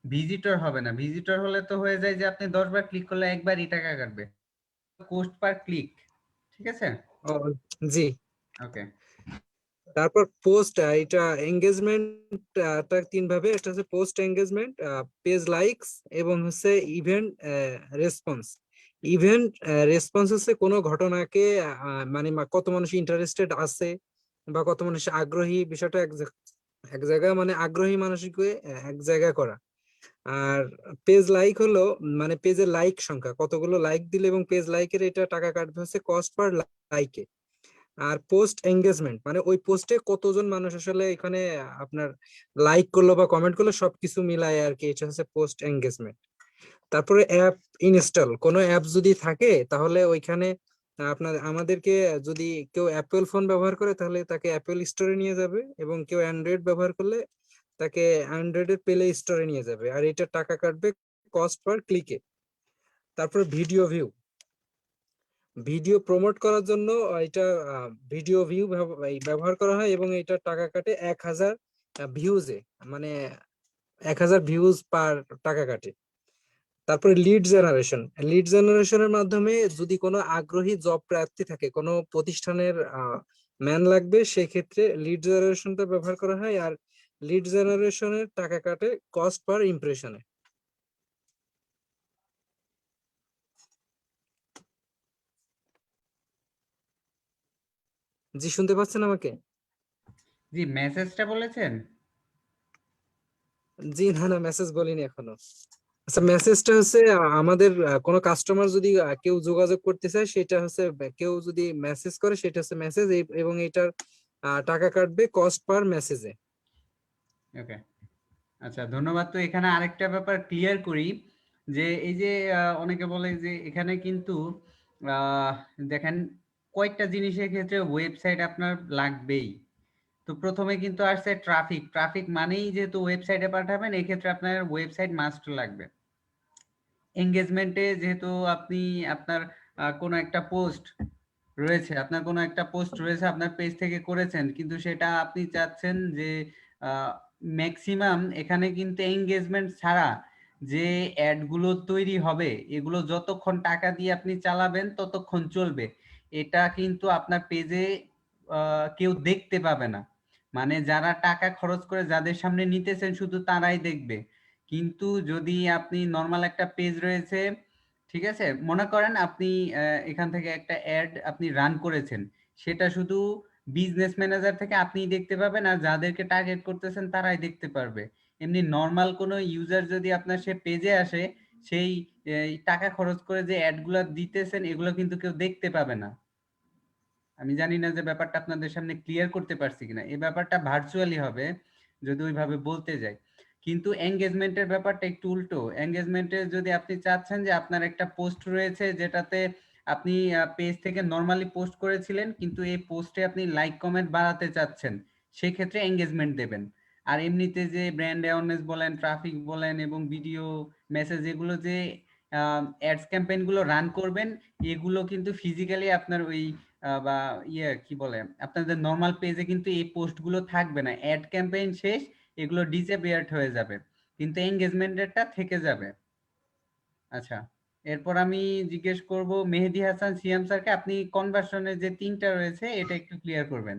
ভিজিটর হবে না। ভিজিটর হলে তো হয়ে যায় যে আপনি 10 বার ক্লিক করলে একবারই টাকা কাটবে, কোস্ট পার ক্লিক। ঠিক আছে? জি ওকে। তারপর পোস্ট, এটা এঙ্গেজমেন্টটা 3 ভাবে, এটা হচ্ছে পোস্ট এঙ্গেজমেন্ট, পেজ লাইকস, এবং হচ্ছে ইভেন্ট রেসপন্স। ইভেন্ট রেসপন্স হচ্ছে কোনো ঘটনাকে মানে কত মানুষ ইন্টারেস্টেড আছে বা কত মানুষ আগ্রহী, বিষয়টা এক জায়গায় মানে আগ্রহী মানুষকে এক জায়গায় করা। আর পেজ লাইক হলো মানে পেজের লাইক সংখ্যা, কতগুলো লাইক দিলে এবং পেজ লাইকের এটা টাকা কাটবে হচ্ছে কস্ট পার লাইকে। আর পোস্ট এঙ্গেজমেন্ট মানে ওই পোস্টে কতজন মানুষ আসলে এখানে আপনার লাইক করলো বা কমেন্ট করলো, সবকিছু মিলায় আর কি, এটা হচ্ছে পোস্ট এঙ্গেজমেন্ট। তারপরে অ্যাপ ইনস্টল, কোনো অ্যাপ যদি থাকে তাহলে ওইখানে আমাদেরকে, যদি কেউ অ্যাপেল ফোন ব্যবহার করে তাহলে তাকে অ্যাপেল স্টোরে নিয়ে যাবে, এবং কেউ অ্যান্ড্রয়েড ব্যবহার করলে তাকে অ্যান্ড্রয়েডের প্লে স্টোরে নিয়ে যাবে, আর এটা টাকা কাটবে কস্ট পার ক্লিকে। তারপর ভিডিও ভিডিও প্রমোট করার জন্য এটা ভিডিও ভিউ ব্যবহার করা হয়, এবং এটা টাকা কাটে 1000 ভিউজে, মানে 1000 ভিউজ পার টাকা কাটে। তারপরে লিড জেনারেশনের মাধ্যমে যদি কোনো আগ্রহী জব প্রার্থী থাকে, কোনো প্রতিষ্ঠানের ম্যান লাগবে, সেক্ষেত্রে লিড জেনারেশনটা ব্যবহার করা হয়, আর লিড জেনারেশনের টাকা কাটে কস্ট পার ইমপ্রেশনে। জি, শুনতে পাচ্ছেন আমাকে? জি, মেসেজটা বলেছেন? জি না, মেসেজ বলিনি এখনো। আচ্ছা, মেসেজটা হচ্ছে আমাদের কোনো কাস্টমার যদি কেউ যোগাযোগ করতে চায়, সেটা হচ্ছে কেউ যদি মেসেজ করে সেটা হচ্ছে মেসেজ, এবং এটার টাকা কাটবে কস্ট পার মেসেজে। ওকে আচ্ছা, ধন্যবাদ। তো এখানে আরেকটা ব্যাপার ক্লিয়ার করি, যে এই যে অনেকে বলে যে এখানে কিন্তু আহ, দেখেন কয়েকটা জিনিসের ক্ষেত্রে ওয়েবসাইট আপনার লাগবেই। তো প্রথমে কিন্তু আসছে ট্রাফিক। ট্রাফিক মানেই যেহেতু ওয়েবসাইটে পাঠাবেন, এই ক্ষেত্রে আপনার ওয়েবসাইট মাস্ট লাগবে। এঙ্গেজমেন্টে যেহেতু আপনি আপনার কোনো একটা পোস্ট রয়েছে, আপনার পেজ থেকে করেছেন, কিন্তু সেটা আপনি চাচ্ছেন যে ম্যাক্সিমাম এখানে কিন্তু এঙ্গেজমেন্ট ছাড়া যে অ্যাড গুলো তৈরি হবে এগুলো যতক্ষণ টাকা দিয়ে আপনি চালাবেন ততক্ষণ চলবে। এটা কিন্তু আপনার পেজে কেউ দেখতে পাবে না। মানে যারা টাকা খরচ করে যাদের সামনে নিতেছেন শুধু তারাই দেখবে। কিন্তু যদি আপনি নর্মাল একটা পেজ রয়েছে, ঠিক আছে, মনে করেন আপনি এখান থেকে একটা অ্যাড আপনি রান করেছেন, সেটা শুধু বিজনেস ম্যানেজার থেকে আপনিই দেখতে পাবেন, আর যাদেরকে টার্গেট করতেছেন তারাই দেখতে পারবে। এমনি নর্মাল কোনো ইউজার যদি আপনার সে পেজে আসে, সেই টাকা খরচ করে যে অ্যাডগুলো দিতেছেন এগুলো কিন্তু কেউ দেখতে পাবে না। আমি জানি না যে ব্যাপারটা আপনাদের সামনে ক্লিয়ার করতে পারছি কিনা। এই ব্যাপারটা ভার্চুয়ালি হবে যদি ওইভাবে বলতে যাই। কিন্তু এঙ্গেজমেন্টের ব্যাপারটা একটু উল্টো। এঙ্গেজমেন্টে যদি আপনি চাচ্ছেন যে আপনার একটা পোস্ট রয়েছে যেটাতে আপনি পেজ থেকে নর্মালি পোস্ট করেছিলেন, কিন্তু এই পোস্টে আপনি লাইক কমেন্ট বাড়াতে চাচ্ছেন, সেই ক্ষেত্রে এঙ্গেজমেন্ট দেবেন। আর এমনিতে যে ব্র্যান্ড অ্যাওয়ারনেস বলেন, ট্রাফিক বলেন এবং ভিডিও মেসেজ, এগুলো যে অ্যাডস ক্যাম্পেইন গুলো রান করবেন, এগুলো কিন্তু ফিজিক্যালি আপনার ওই বা কি বলে আপনাদের নরমাল পেজে কিন্তু এই পোস্ট গুলো থাকবে না। অ্যাড ক্যাম্পেইন শেষ, এগুলো ডিসঅ্যাপিয়ার্ড হয়ে যাবে, কিন্তু এঙ্গেজমেন্টেরটা থেকে যাবে। আচ্ছা, এরপর আমি জিজ্ঞেস করব মেহেদী হাসান সিয়াম স্যারকে, আপনি কনভার্সনের যে 3টা রয়েছে এটা একটু ক্লিয়ার করবেন।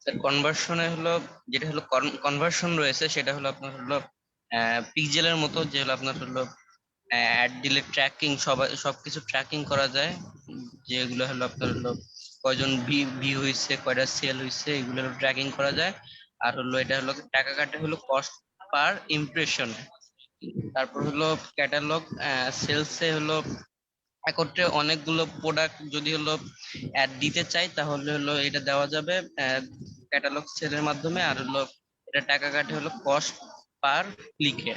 স্যার কনভার্সনে হলো, যেটা হলো কনভার্সন রয়েছে সেটা হলো আপনার হলো পিক্সেলের মতো, যে হলো আপনার হলো অ্যাড দিলে ট্র্যাকিং সবকিছু ট্র্যাকিং করা যায়, যেগুলো হলো আপনার হলো কয়জন ভিউ হইছে, কয়টা সেল হইছে, এগুলো হলো ট্র্যাকিং করা যায়। আর হলো এটা হলো টাকা কাটে হলো কস্ট পার ইমপ্রেশন। তারপর হলো ক্যাটালগ সেলসে হলো একত্রে অনেকগুলো প্রোডাক্ট যদি হলো অ্যাড দিতে চাই তাহলে হলো এটা দেওয়া যাবে ক্যাটালগ সেলের মাধ্যমে। আর হলো এটা টাকা কাটে হলো কস্ট পার ক্লিকে।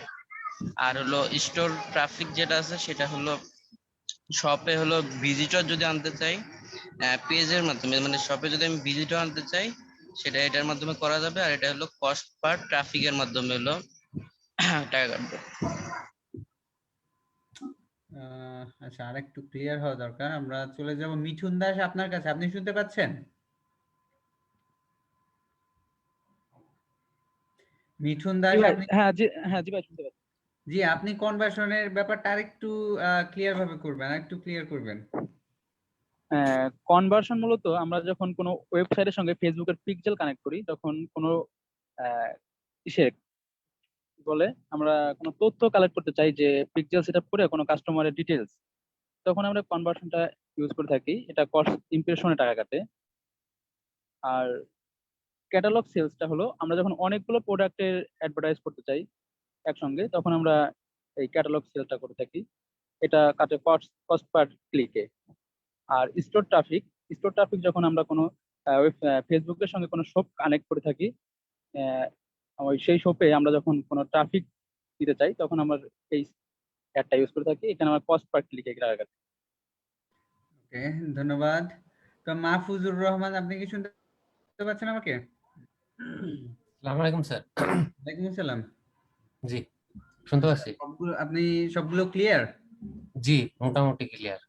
আর হলো স্টোর ট্রাফিক যেটা আছে সেটা হলো শপে হলো ভিজিটর যদি আনতে চাই পেজের মাধ্যমে, মানে শপে যদি আমি ভিজিটর আনতে চাই সেটা এটার মাধ্যমে করা যাবে। আর এটা হলো কস্ট পার ট্রাফিকের মাধ্যমে হলো টাকা কাটবে। আচ্ছা, আরেকটু ক্লিয়ার হওয়া দরকার। আমরা চলে যাব মিঠুন দাস আপনার কাছে, আপনি শুনতে পাচ্ছেন? মিঠুন জি দাস ভাই, আপনি, জি ভাই শুনতে পাচ্ছি। জি আপনি কনভার্সনের ব্যাপারটা আরেকটু ক্লিয়ার ভাবে করবেন, আরেকটু ক্লিয়ার করবেন। কনভার্সন মূলত আমরা যখন কোনো ওয়েবসাইটের সঙ্গে ফেসবুকের পিক্সেল কানেক্ট করি, তখন কোনো আহ, ইসে বলে আমরা কোনো তথ্য কালেক্ট করতে চাই, যে পিক্সেল সেট আপ করে কোনো কাস্টমারের ডিটেলস, তখন আমরা কনভার্সনটা ইউজ করে থাকি। এটা কস্ট ইমপ্রেশনে টাকা কাটে। আর ক্যাটালগ সেলসটা হলো আমরা যখন অনেকগুলো প্রোডাক্টের অ্যাডভার্টাইজ করতে চাই একসঙ্গে, তখন আমরা এই ক্যাটালগ সেলসটা করে থাকি। এটা কাটে কস্ট পার ক্লিকে। আর স্টোর ট্রাফিক যখন আমরা কোনো ফেসবুকের সঙ্গে কোনো শপ কানেক্ট করে থাকি, ওই সেই শপে আমরা যখন কোনো ট্রাফিক দিতে চাই, তখন আমরা এই অ্যাডটা ইউজ করে থাকি। এখানে আমার কস্ট পার ক্লিকে টাকা কাটে। ওকে, ধন্যবাদ। তো মাহফুজুর রহমান, আপনি কি শুনতে পাচ্ছেন আমাকে? আসসালামু আলাইকুম স্যার। ওয়ালাইকুম আসসালাম। জি, শুনতে পাচ্ছি। আপনি সবগুলো ক্লিয়ার? জি, মোটামুটি ক্লিয়ার।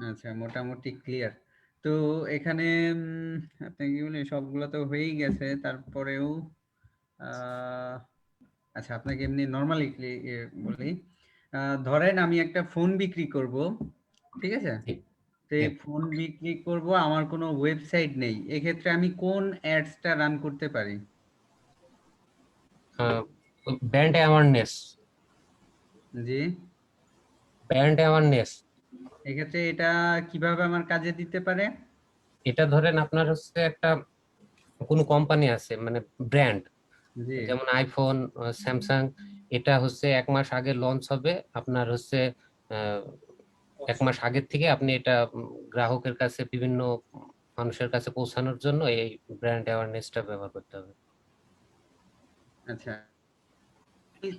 আচ্ছা, মোটামুটি ক্লিয়ার। তো এখানে আপনি কি বলেন সবগুলো তো হয়েই গেছে, তারপরেও আচ্ছা আপনাকে এমনি নর্মালি বলি। ধরেন আমি একটা ফোন বিক্রি করব, ঠিক আছে? তো এই ফোন বিক্রি করব, আমার কোনো ওয়েবসাইট নেই, এক্ষেত্রে আমি কোন অ্যাডসটা রান করতে পারি? Brand awareness. জি, ব্র্যান্ড অ্যাওয়ারনেস। এক্ষেত্রে এটা কিভাবে আমার কাজে দিতে পারে? এটা ধরেন আপনার হচ্ছে একটা কোনো কোম্পানি আছে, মানে ব্র্যান্ড, জি, যেমন আইফোন, স্যামসাং। এটা হচ্ছে 1 মাস আগে লঞ্চ হবে, আপনার হচ্ছে 1 মাস আগের থেকে আপনি এটা গ্রাহকের কাছে, বিভিন্ন মানুষের কাছে পৌঁছানোর জন্য এই ব্র্যান্ড অ্যাওয়ারনেসটা ব্যবহার করতে হবে। আচ্ছা,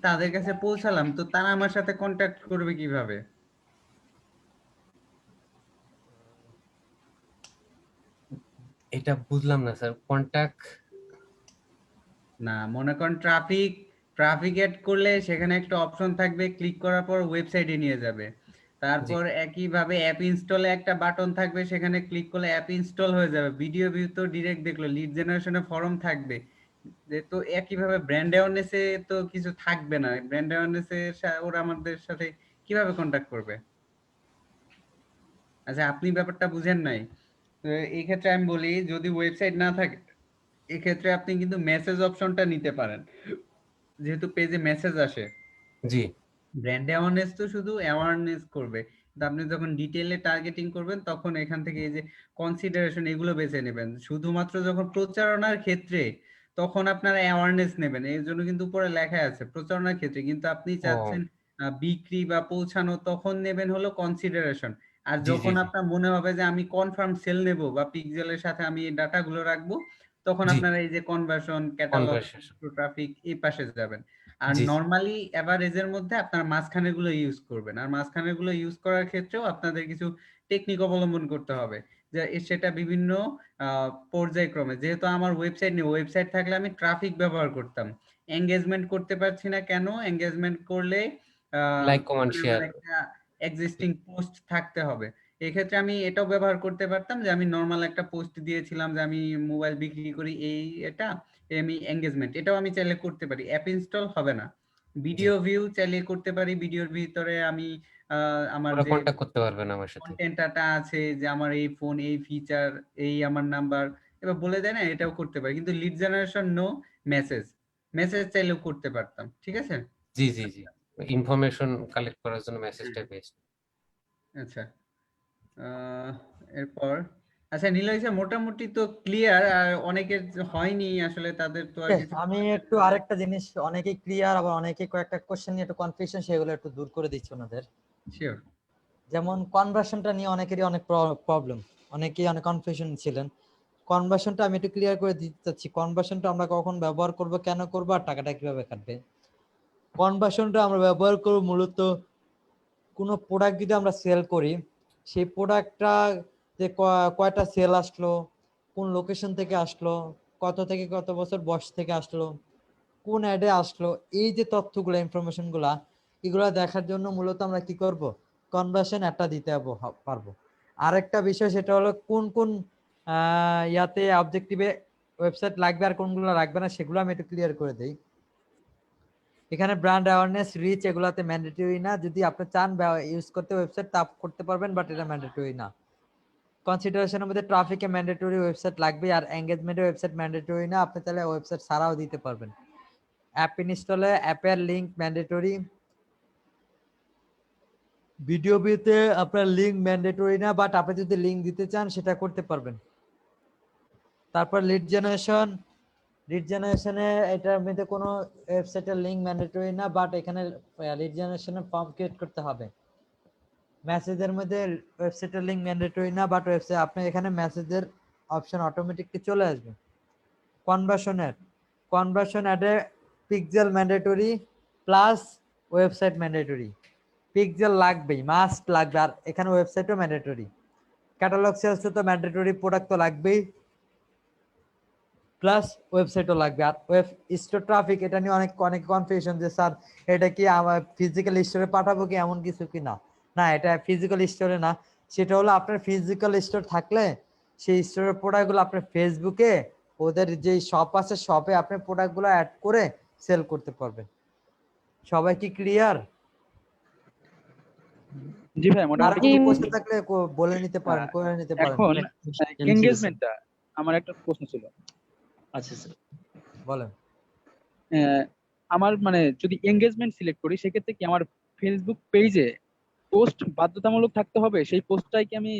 তাদের কাছে পৌঁছালাম, তো তারা আমার সাথে কন্ট্যাক্ট করবে কিভাবে? এটা বুঝলাম না স্যার, কন্টাক্ট না, মনে করেন ট্রাফিক এড করলে সেখানে একটা অপশন থাকবে, ক্লিক করার পর ওয়েবসাইটে নিয়ে যাবে। তারপর একইভাবে অ্যাপ ইনস্টলে একটা বাটন থাকবে, সেখানে ক্লিক করলে অ্যাপ ইনস্টল হয়ে যাবে। ভিডিও ভিউ তো ডিরেক্ট দেখলো, লিড জেনারেশনে ফর্ম থাকবে। তো একইভাবে ব্র্যান্ড অ্যাওয়ারনেসে তো কিছু থাকবে না। ব্র্যান্ড অ্যাওয়ারনেসে ওরা আমাদের সাথে কিভাবে কন্টাক্ট করবে? আচ্ছা, আপনি ব্যাপারটা বুঝেন নাই। তো এই ক্ষেত্রে আমি বলি, যদি ওয়েবসাইট না থাকে এক্ষেত্রে আপনি কিন্তু মেসেজ অপশনটা নিতে পারেন, যেহেতু পেজে মেসেজ আসে। জি ব্র্যান্ড অ্যাওয়ারনেস তো শুধু অ্যাওয়ারনেস করবে, কিন্তু আপনি যখন ডিটেইলে টার্গেটিং করবেন তখন এখান থেকে এই যে কনসিডারেশন এগুলো বেছে নেবেন। শুধুমাত্র যখন প্রচারণার ক্ষেত্রে তখন আপনারা অ্যাওয়ারনেস নেবেন, এর জন্য কিন্তু উপরে লেখা আছে প্রচারণার ক্ষেত্রে, কিন্তু আপনি চাচ্ছেন বিক্রি বা পৌঁছানো, তখন নেবেন হলো কনসিডারেশন। আর জি জি যখন জি আপনার মনে হবে যে আমি কনফার্ম সেল নেব বা পিক্সেলের সাথে আমি এই ডাটাগুলো রাখবো, তখন জি আপনারা এই যে কনভার্সন, ক্যাটালগ, কনভারসেশন ট্রাফিক এই পাশে যাবেন। আর জি জি নরমালি এভারেজের মধ্যে আপনার মাঝখানের গুলো ইউজ করবেন। আর মাঝখানের গুলো ইউজ করার ক্ষেত্রেও আপনাদের কিছু টেকনিক অবলম্বন করতে হবে, যে সেটা বিভিন্ন পর্যায়ক্রমে। যেহেতু আমার ওয়েবসাইট নেই, ওয়েবসাইট থাকলে আমি ট্রাফিক ব্যবহার করতাম। এঙ্গেজমেন্ট করতে পারছি না কেন? এঙ্গেজমেন্ট করলে লাইক কমেন্ট আমার শেয়ার। একটা এক্সিস্টিং পোস্ট থাকতে হবে। এক্ষেত্রে আমি এটাও ব্যবহার করতে পারতাম যে আমি নর্মাল একটা পোস্ট দিয়েছিলাম যে আমি মোবাইল বিক্রি করি, এটা আমি এঙ্গেজমেন্ট, এটাও আমি চাইলে করতে পারি। অ্যাপ ইনস্টল হবে না। ভিডিও ভিউ চাইলে করতে পারি, ভিডিওর ভিতরে আমি আমার ওরা যে কন্টাক্ট করতে পারবেন আমার সাথে। কন্টেন্টটা আছে, যে আমার এই ফোন, এই ফিচার, এই আমার নাম্বার, এবার বলে দেয় না, এটাও করতে পারি। কিন্তু lead generation no, message message চাইলেও করতে পারতাম। ঠিক আছে। জি জি জি, ইনফরমেশন কালেক্ট করার জন্য মেসেজটা বেস্ট। আচ্ছা, এরপর আচ্ছা নিলয় স্যার, মোটামুটি তো ক্লিয়ার। আর অনেকের হয়নি আসলে, তাদের তো আর Okay, কিছু আমি একটু আরেকটা জিনিস, অনেকেই ক্লিয়ার আবার অনেকেই কয়েকটা কোশ্চেন নিয়ে একটু কনফিউশন, সেগুলো একটু দূর করে দিচ্ছি ওনাদের। শিওর। যেমন কনভার্সনটা নিয়ে অনেকেরই অনেক প্রবলেম, অনেকেই অনেক কনফিউশন ছিলেন। কনভার্সনটা আমি একটু ক্লিয়ার করে দিতে চাচ্ছি। কনভার্সনটা আমরা কখন ব্যবহার করব, কেন করব, আর টাকাটা কিভাবে কাটবে। কনভার্সনটা আমরা ব্যবহার করব মূলত কোনো প্রোডাক্ট যদি আমরা সেল করি, সেই প্রোডাক্টটা যে কয়টা সেল আসলো, কোন লোকেশন থেকে আসলো, কত থেকে কত বছর বয়স থেকে আসলো, কোন অ্যাডে আসলো, এই যে তথ্যগুলো, ইনফরমেশনগুলা, এগুলো দেখার জন্য মূলত আমরা কি করব, কনভার্সন একটা দিতে পারবো। আরেকটা বিষয় সেটা হলো কোন কোন ইয়াতে অবজেক্টিভে ওয়েবসাইট লাগবে আর কোনগুলো লাগবে না, সেগুলো আমি একটু ক্লিয়ার করে দেই। এখানে ব্র্যান্ড অ্যাওয়ারনেস, রিচ এগুলাতে ম্যান্ডেটরি না। যদি আপনি চান ইউজ করতে ওয়েবসাইট, তা করতে পারবেন, বাট এটা ম্যান্ডেটরি না। কনসিডারেশনের মধ্যে ট্রাফিকে ম্যান্ডেটরি ওয়েবসাইট লাগবে, আর এঙ্গেজমেন্টে ওয়েবসাইট ম্যান্ডেটরি না। আপনি তাহলে ওয়েবসাইট ছাড়াও দিতে পারবেন। অ্যাপ ইনস্টলে অ্যাপের লিংক ম্যান্ডেটরি। ভিডিও ভিউতে আপনার লিংক ম্যান্ডেটরি না, বাট আপনি যদি লিংক দিতে চান সেটা করতে পারবেন। তারপর লিড জেনারেশনে এটার মধ্যে কোনো ওয়েবসাইটের লিংক ম্যান্ডেটরি না, বাট এখানে লিড জেনারেশনের ফর্ম ক্রিয়েট করতে হবে। মেসেজের মধ্যে ওয়েবসাইটের লিংক ম্যান্ডেটরি না, বাট ওয়েবসাইট আপনি এখানে মেসেজের অপশন অটোমেটিকলি চলে আসবে। কনভার্সন অ্যাডে pixel mandatory plus website mandatory. Pixel লাগবেই, মাস্ট লাগবে, আর এখানে ওয়েবসাইটও ম্যান্ডেটরি। ক্যাটালগ সেলস তো ম্যান্ডেটরি, প্রোডাক্ট তো লাগবেই, প্লাস ওয়েবসাইটও লাগবে। আর ওয়েব স্টোর ট্রাফিক, এটা নিয়ে অনেক কনফিউশন যে স্যার এটা কি আমার ফিজিক্যাল স্টোরে পাঠাবো কি, এমন কিছু কি না। না, এটা ফিজিক্যাল স্টোরে না। সেটা হলো আপনার ফিজিক্যাল স্টোর থাকলে সেই স্টোরের প্রোডাক্টগুলো আপনার ফেসবুকে, ওদের যে শপ আছে, শপে আপনি প্রোডাক্টগুলো অ্যাড করে সেল করতে পারবেন। সবাই কি ক্লিয়ার? জি ভাই, আর মোটামুটি কোনো প্রশ্ন থাকলে বলে নিতে পারেন, করে নিতে পারেন। এখন এঙ্গেজমেন্টটা আমার একটা প্রশ্ন ছিল। আচ্ছা স্যার বলেন। আমার মানে যদি এঙ্গেজমেন্ট সিলেক্ট করি, সেক্ষেত্রে কি আমার ফেসবুক পেজে পোস্ট বাধ্যতামূলক থাকতে হবে? সেই পোস্টটাই কি আমি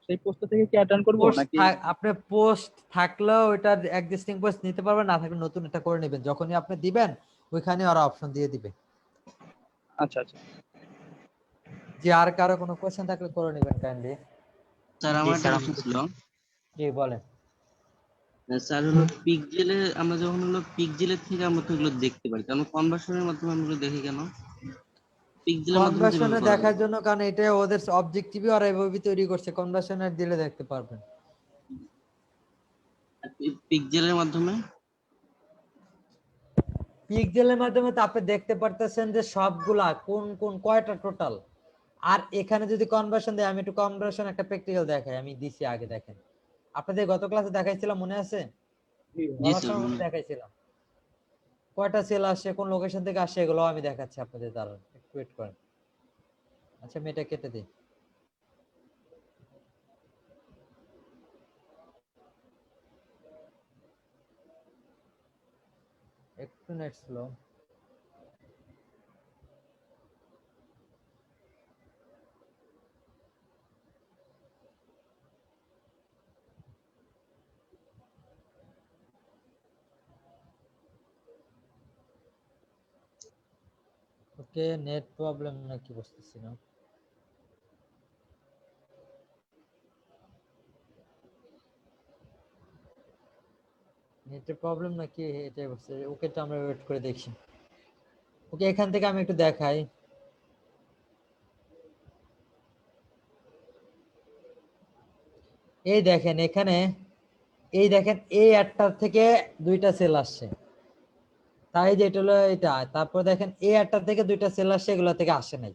সেই পোস্ট থেকে কি অ্যাড করব নাকি? আপনি পোস্ট থাকলেও এটা এক্সিস্টিং পোস্ট নিতে পারবেন, না থাকলে নতুন একটা করে নেবেন। যখনই আপনি দিবেন ওইখানে ওরা অপশন দিয়ে দিবে। আচ্ছা আচ্ছা। যে আর কারো কোনো কোশ্চেন থাকলে করে নেবেন কাইন্ডলি। স্যার আমার একটা প্রশ্ন ছিল। জি বলেন। স্যার হলো পিক্সেলে, আমরা যখন হলো পিক্সেলের থেকে আমরা তো এগুলো দেখতে পারি, কারণ কনভার্সনের মাধ্যমে আমরা এগুলো দেখি কেন? পিক্সেলের মাধ্যমে কনভার্সনে দেখার জন্য, কারণ এটা ওদের অবজেক্টিভই ওরা এভাবে তৈরি করছে, কনভার্সনে দিলে দেখতে পারবেন। পিক্সেলের মাধ্যমে? পিক্সেলের মাধ্যমে তো আপনি দেখতে পারতেছেন যে সবগুলা কোন কোন কয়টা টোটাল। আর এখানে যদি কনভার্সন দেয়, আমি একটু কনভার্সন একটা প্র্যাকটিক্যাল দেখাই, আমি দিছি আগে দেখেন। আপনাদের গত ক্লাসে দেখাইছিলাম মনে আছে? জি বলার স্যার, সময় দেখাইছিলাম কয়টা সেল আসে, কোন লোকেশন থেকে আসে, এগুলো আমি দেখাচ্ছি আপনাদের। দাঁড়ান একটু ওয়েট করেন। আচ্ছা আমি এটা কেটে দিই। একটু নেট স্লো। ওকে, নেট প্রবলেম নাকি বুঝতেছি না। নেটের প্রবলেম নাকি এটাই বুঝতে, ওকে তো আমরা ওয়েট করে দেখি। ওকে, এখান থেকে আমি একটু দেখাই। এই দেখেন এখানে, এই দেখেন এই অ্যাডটার থেকে দুইটা সেল আসছে, তাই যে এটা হলো এটা। তারপর দেখেন এই অ্যাডটার থেকে দুইটা সেল আসছে, এগুলো থেকে আসে নাই।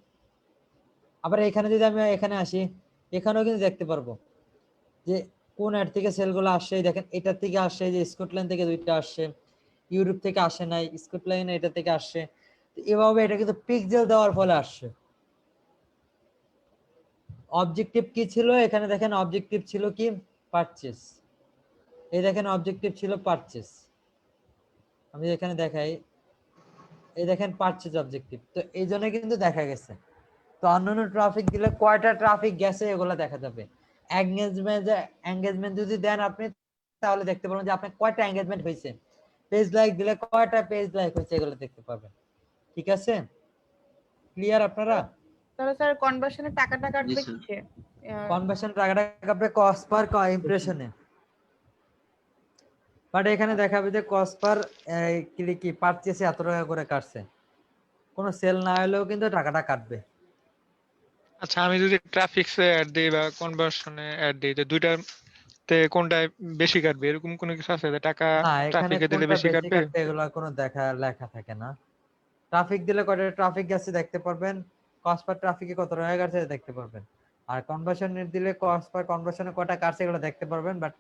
আবার এখানে যদি আমি এখানে আসি, এখানেও কিন্তু দেখতে পারবো যে কোন অ্যাড থেকে সেলগুলো আসছে। এই দেখেন এটার থেকে আসছে, যে স্কটল্যান্ড থেকে দুইটা আসছে, ইউরোপ থেকে আসে নাই, স্কটল্যান্ড এটা থেকে আসছে। তো এভাবে এটা কিন্তু পিক্সেল দেওয়ার ফলে আসছে। অবজেক্টিভ কি ছিল এখানে দেখেন, অবজেক্টিভ ছিল কি পারচেজ। এই দেখেন অবজেক্টিভ ছিল পারচেজ, আমি এখানে দেখাই, এই দেখেন পারচেজ অবজেক্টিভ। তো এই জন্য কিন্তু দেখা গেছে। তো অন্যান্য ট্রাফিক দিলে কয়টা ট্রাফিক গেছে এগুলো দেখা যাবে। এঙ্গেজমেন্ট যদি দেন আপনি, তাহলে দেখতে পাবেন যে আপনার কয়টা এঙ্গেজমেন্ট হয়েছে। পেজ লাইক দিলে কয়টা পেজ লাইক হয়েছে এগুলো দেখতে পাবেন। ঠিক আছে, ক্লিয়ার আপনারা? তাহলে স্যার কনভার্সনের টাকাটা কাটবে স্যার। কিসে? কনভার্সন টাকাটা কাটবে কস্ট পার ইমপ্রেশনে। বাট এখানে দেখাবে যে কস্ট পার কি পারচেসে এত টাকা করে কাটছে। কোনো সেল না হলেও কিন্তু টাকাটা কাটবে। আচ্ছা, আমি যদি ট্রাফিক্সে অ্যাড দিই বা কনভার্সনে অ্যাড দিই, তো দুইটাতে কোনটায় বেশি কাটবে এরকম কোনো কিছু আছে যে টাকা না, এখানে ট্রাফিকে দিলে কোনটা বেশি বেশি কাটবে? কাটবে এগুলো কোনো লেখা থাকে না। ট্রাফিক দিলে কয়টা ট্রাফিক গেছে দেখতে পারবেন, কস্ট পার ট্রাফিকে কত টাকা গেছে দেখতে পারবেন। আর কনভার্সনের দিলে কস্ট পার কনভার্সনে কয়টা কাটছে এগুলো দেখতে পারবেন, বাট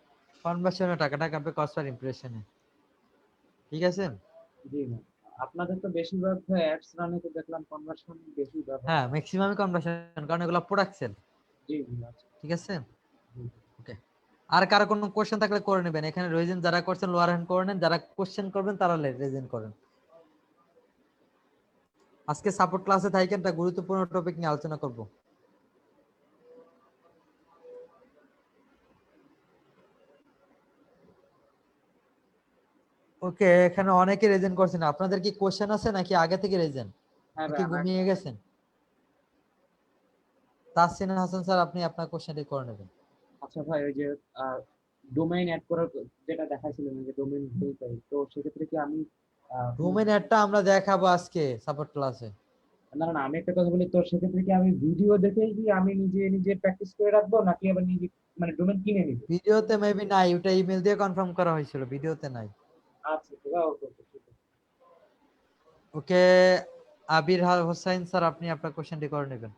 কনভার্সনে টাকাটা কাটবে কস্ট পার ইমপ্রেশনে। ঠিক আছে? জি ম্যাম। আপনাদের তো বেশিরভাগ অ্যাডস রানে তো দেখলাম কনভার্সন বেশি ব্যবহার হ্যাঁ, করা। ম্যাক্সিমাম কনভার্সন, কারণ এগুলো প্রোডাক্ট সেল। জি জি আচ্ছা। ঠিক আছে, জি। ওকে। আর কারো কোনো কোশ্চেন থাকলে করে নেবেন, এখানে রয়েছেন যারা করছেন লোয়ার হ্যান্ড করে নেন, যারা কোশ্চেন করবেন তারা রেজেন করেন। আজকে সাপোর্ট ক্লাসে থাকেন, একটা গুরুত্বপূর্ণ টপিক নিয়ে আলোচনা করব। ওকে, এখানে অনেকে রেজেন করছেন। আপনাদের কি কোশ্চেন আছে নাকি আগে থেকে রেজেন, হ্যাঁ নাকি ভাই, আমার ঘুমিয়ে গেছেন? তাসসিন হাসান স্যার, আপনি আপনার কোশ্চেনটি করে নেবেন। আচ্ছা ভাই, ওই যে ডোমেইন অ্যাড করার যেটা দেখাইছিলেন যে ডোমেইন ভেরিফাই, তো সেক্ষেত্রে কি আমি ডোমেইন অ্যাডটা আমরা দেখাবো আজকে সাপোর্ট ক্লাসে। না না না, আমি একটা কথা বলি, তো সেক্ষেত্রে কি আমি ভিডিও দেখে কি আমি নিজে নিজে প্র্যাকটিস করে রাখবো, নাকি আবার নিজে মানে ডোমেইন কিনে নিব? ভিডিওতে মেবি নাই, ওটা ইমেল দিয়ে কনফার্ম করা হয়েছিল, ভিডিওতে নাই। আচ্ছা ঠিক আছে, ওকে ঠিক আছে। ওকে, আবির হোসাইন স্যার, আপনি আপনার কোশ্চেনটি করে নেবেন।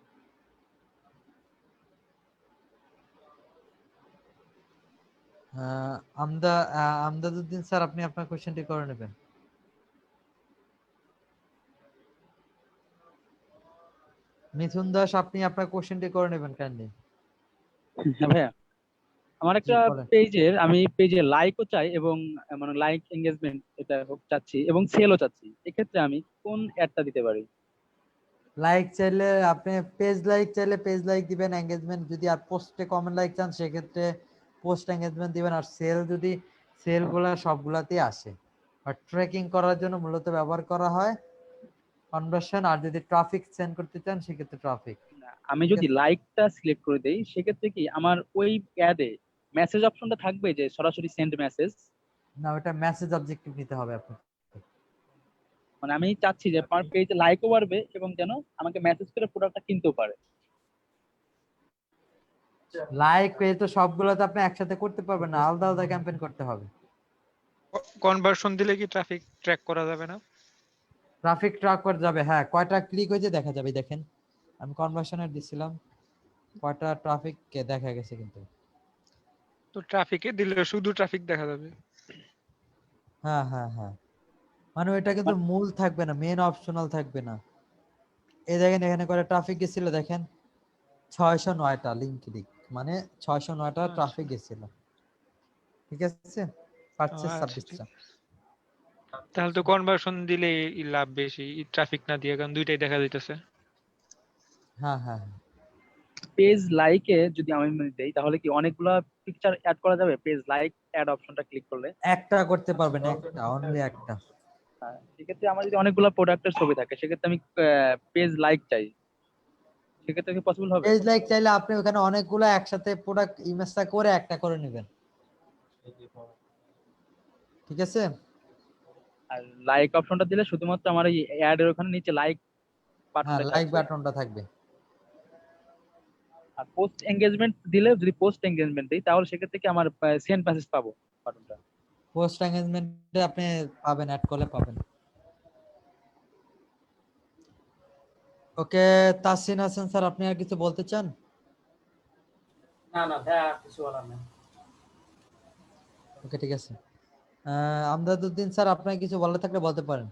আমদাদুদ্দিন স্যার, আপনি আপনার কোশ্চেনটি করে নেবেন। মিথুন দাস, আপনি আপনার কোশ্চেনটি করে নেবেন কাইন্ডলি। হ্যাঁ ভাইয়া, আমার একটা বলেন। আমি পেজে লাইকও চাই এবং মানে লাইক এঙ্গেজমেন্ট এটা চাচ্ছি এবং সেলও চাচ্ছি। এক্ষেত্রে আমি কোন অ্যাডটা দিতে পারি? লাইক চাইলে আপনি পেজ লাইক চাইলে পেজ লাইক দিবেন, এঙ্গেজমেন্ট যদি আর পোস্টে কমেন্ট লাইক চান সেক্ষেত্রে পোস্ট এঙ্গেজমেন্ট দিবেন। আর সেল যদি সেলগুলা সবগুলাতেই আসে, আর ট্র্যাকিং করার জন্য মূলত ব্যবহার করা হয় কনভার্সন। আর যদি ট্রাফিক সেন্ড করতে চান সেক্ষেত্রে ট্রাফিক। আমি যদি লাইকটা সিলেক্ট করে দেই সেক্ষেত্রে কি আমার ওই অ্যাডে মেসেজ অপশনটা থাকবে যে সরাসরি সেন্ড মেসেজ? না, ওটা মেসেজ অবজেক্টিভ নিতে হবে আপনার। মানে আমি চাচ্ছি যে আমার পেজে লাইকও বাড়বে এবং যেন আমাকে মেসেজ করে প্রোডাক্টটা কিনতেও পারে। লাইক পেজ তো সবগুলো তো আপনি একসাথে করতে পারবেন না, আলাদা আলাদা ক্যাম্পেইন করতে হবে। কনভার্সন দিলে কি ট্রাফিক ট্র্যাক করা যাবে না? ট্রাফিক ট্র্যাক করে যাবে, হ্যাঁ কয়টা ক্লিক হয়েছে দেখা যাবে। দেখেন আমি কনভার্সনের দিছিলাম, কয়টা ট্রাফিক কে দেখা গেছে কিন্তু। তো ট্রাফিকে দিলে শুধু ট্রাফিক দেখা যাবে। হ্যাঁ হ্যাঁ হ্যাঁ, মানে ওইটা কিন্তু মূল থাকবে না, মেন অপশনাল থাকবে না। এই দেখেন এখানে করে ট্রাফিক গেছিল, দেখেন 609টা লিংক ক্লিক, মানে 609টা ট্রাফিক গেছিল। ঠিক আছে, পারচেজ আচ্ছা, 26টা। তাহলে তো কনভার্সন দিলে লাভ বেশি, ট্রাফিক না দিয়ে, কারণ দুইটাই দেখা যাইতেছে। হ্যাঁ হ্যাঁ পেজ লাইকে যদি আমি দেই তাহলে কি অনেকগুলা পিকচার অ্যাড করা যাবে? পেজ লাইক অ্যাড অপশনটা ক্লিক করলে একটা করতে পারবেন, একটা, অনলি একটা। হ্যাঁ, সেক্ষেত্রে আমার যদি অনেকগুলো প্রোডাক্টের ছবি থাকে সেক্ষেত্রে আমি পেজ লাইক চাই, সেক্ষেত্রে কি পসিবল হবে? পেজ লাইক চাইলে আপনি ওখানে অনেকগুলো একসাথে প্রোডাক্ট ইমেজটা করে একটা করে নেবেন। ঠিক আছে, আর লাইক অপশনটা দিলে শুধুমাত্র আমার এই অ্যাড এর ওখানে নিচে লাইক হ্যাঁ বাটনটা লাইক থাকবে। বাটনটা থাকবে। আর পোস্ট এঙ্গেজমেন্ট দিলে, যদি পোস্ট এঙ্গেজমেন্ট দিই তাহলে সেক্ষেত্রে কি আমার সেন্ড মেসেজ পাবো বাটনটা? পোস্ট এঙ্গেজমেন্টে আপনি পাবেন, অ্যাড করলে পাবেন। ওকে, তাসিন হাসান স্যার আপনি আর কিছু বলতে চান? না না ভাইয়া, আর কিছু বলার নেই। ওকে ঠিক আছে, আমদাদুদ্দিন স্যার আপনার কিছু বলার থাকলে বলতে পারেন।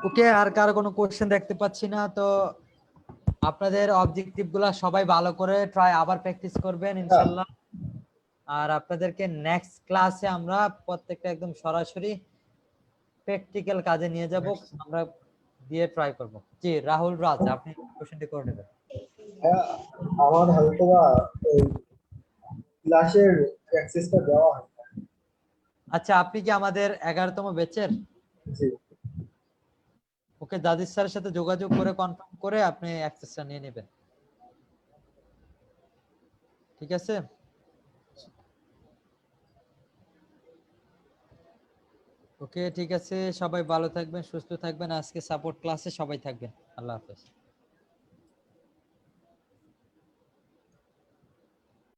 ওকে, আর কারো কোনো কোশ্চেন দেখতে পাচ্ছি না, তো আপনাদের অবজেক্টিভ গুলা সবাই ভালো করে ট্রাই আবার প্র্যাকটিস করবেন ইনশাআল্লাহ। আর আপনাদেরকে নেক্সট ক্লাসে আমরা প্রত্যেকটা একদম সরাসরি প্র্যাকটিক্যাল কাজে নিয়ে যাব, আমরা দিয়ে ট্রাই করব। জি রাহুল রাজ, আপনি কোশ্চেনটি করে নেবেন। আমার হয়তো বা ক্লাসের অ্যাক্সেসটা দেওয়া হয় না। আচ্ছা, আপনি কি আমাদের 11তম ব্যাচের? জি। ওকে, দাদির স্যারের সাথে যোগাযোগ করে কনফার্ম করে আপনি অ্যাক্সেসটা নিয়ে নেবেন। ঠিক আছে, ওকে ঠিক আছে, সবাই ভালো থাকবেন, সুস্থ থাকবেন। আজকে সাপোর্ট ক্লাসে সবাই থাকবেন। আল্লাহ হাফেজ।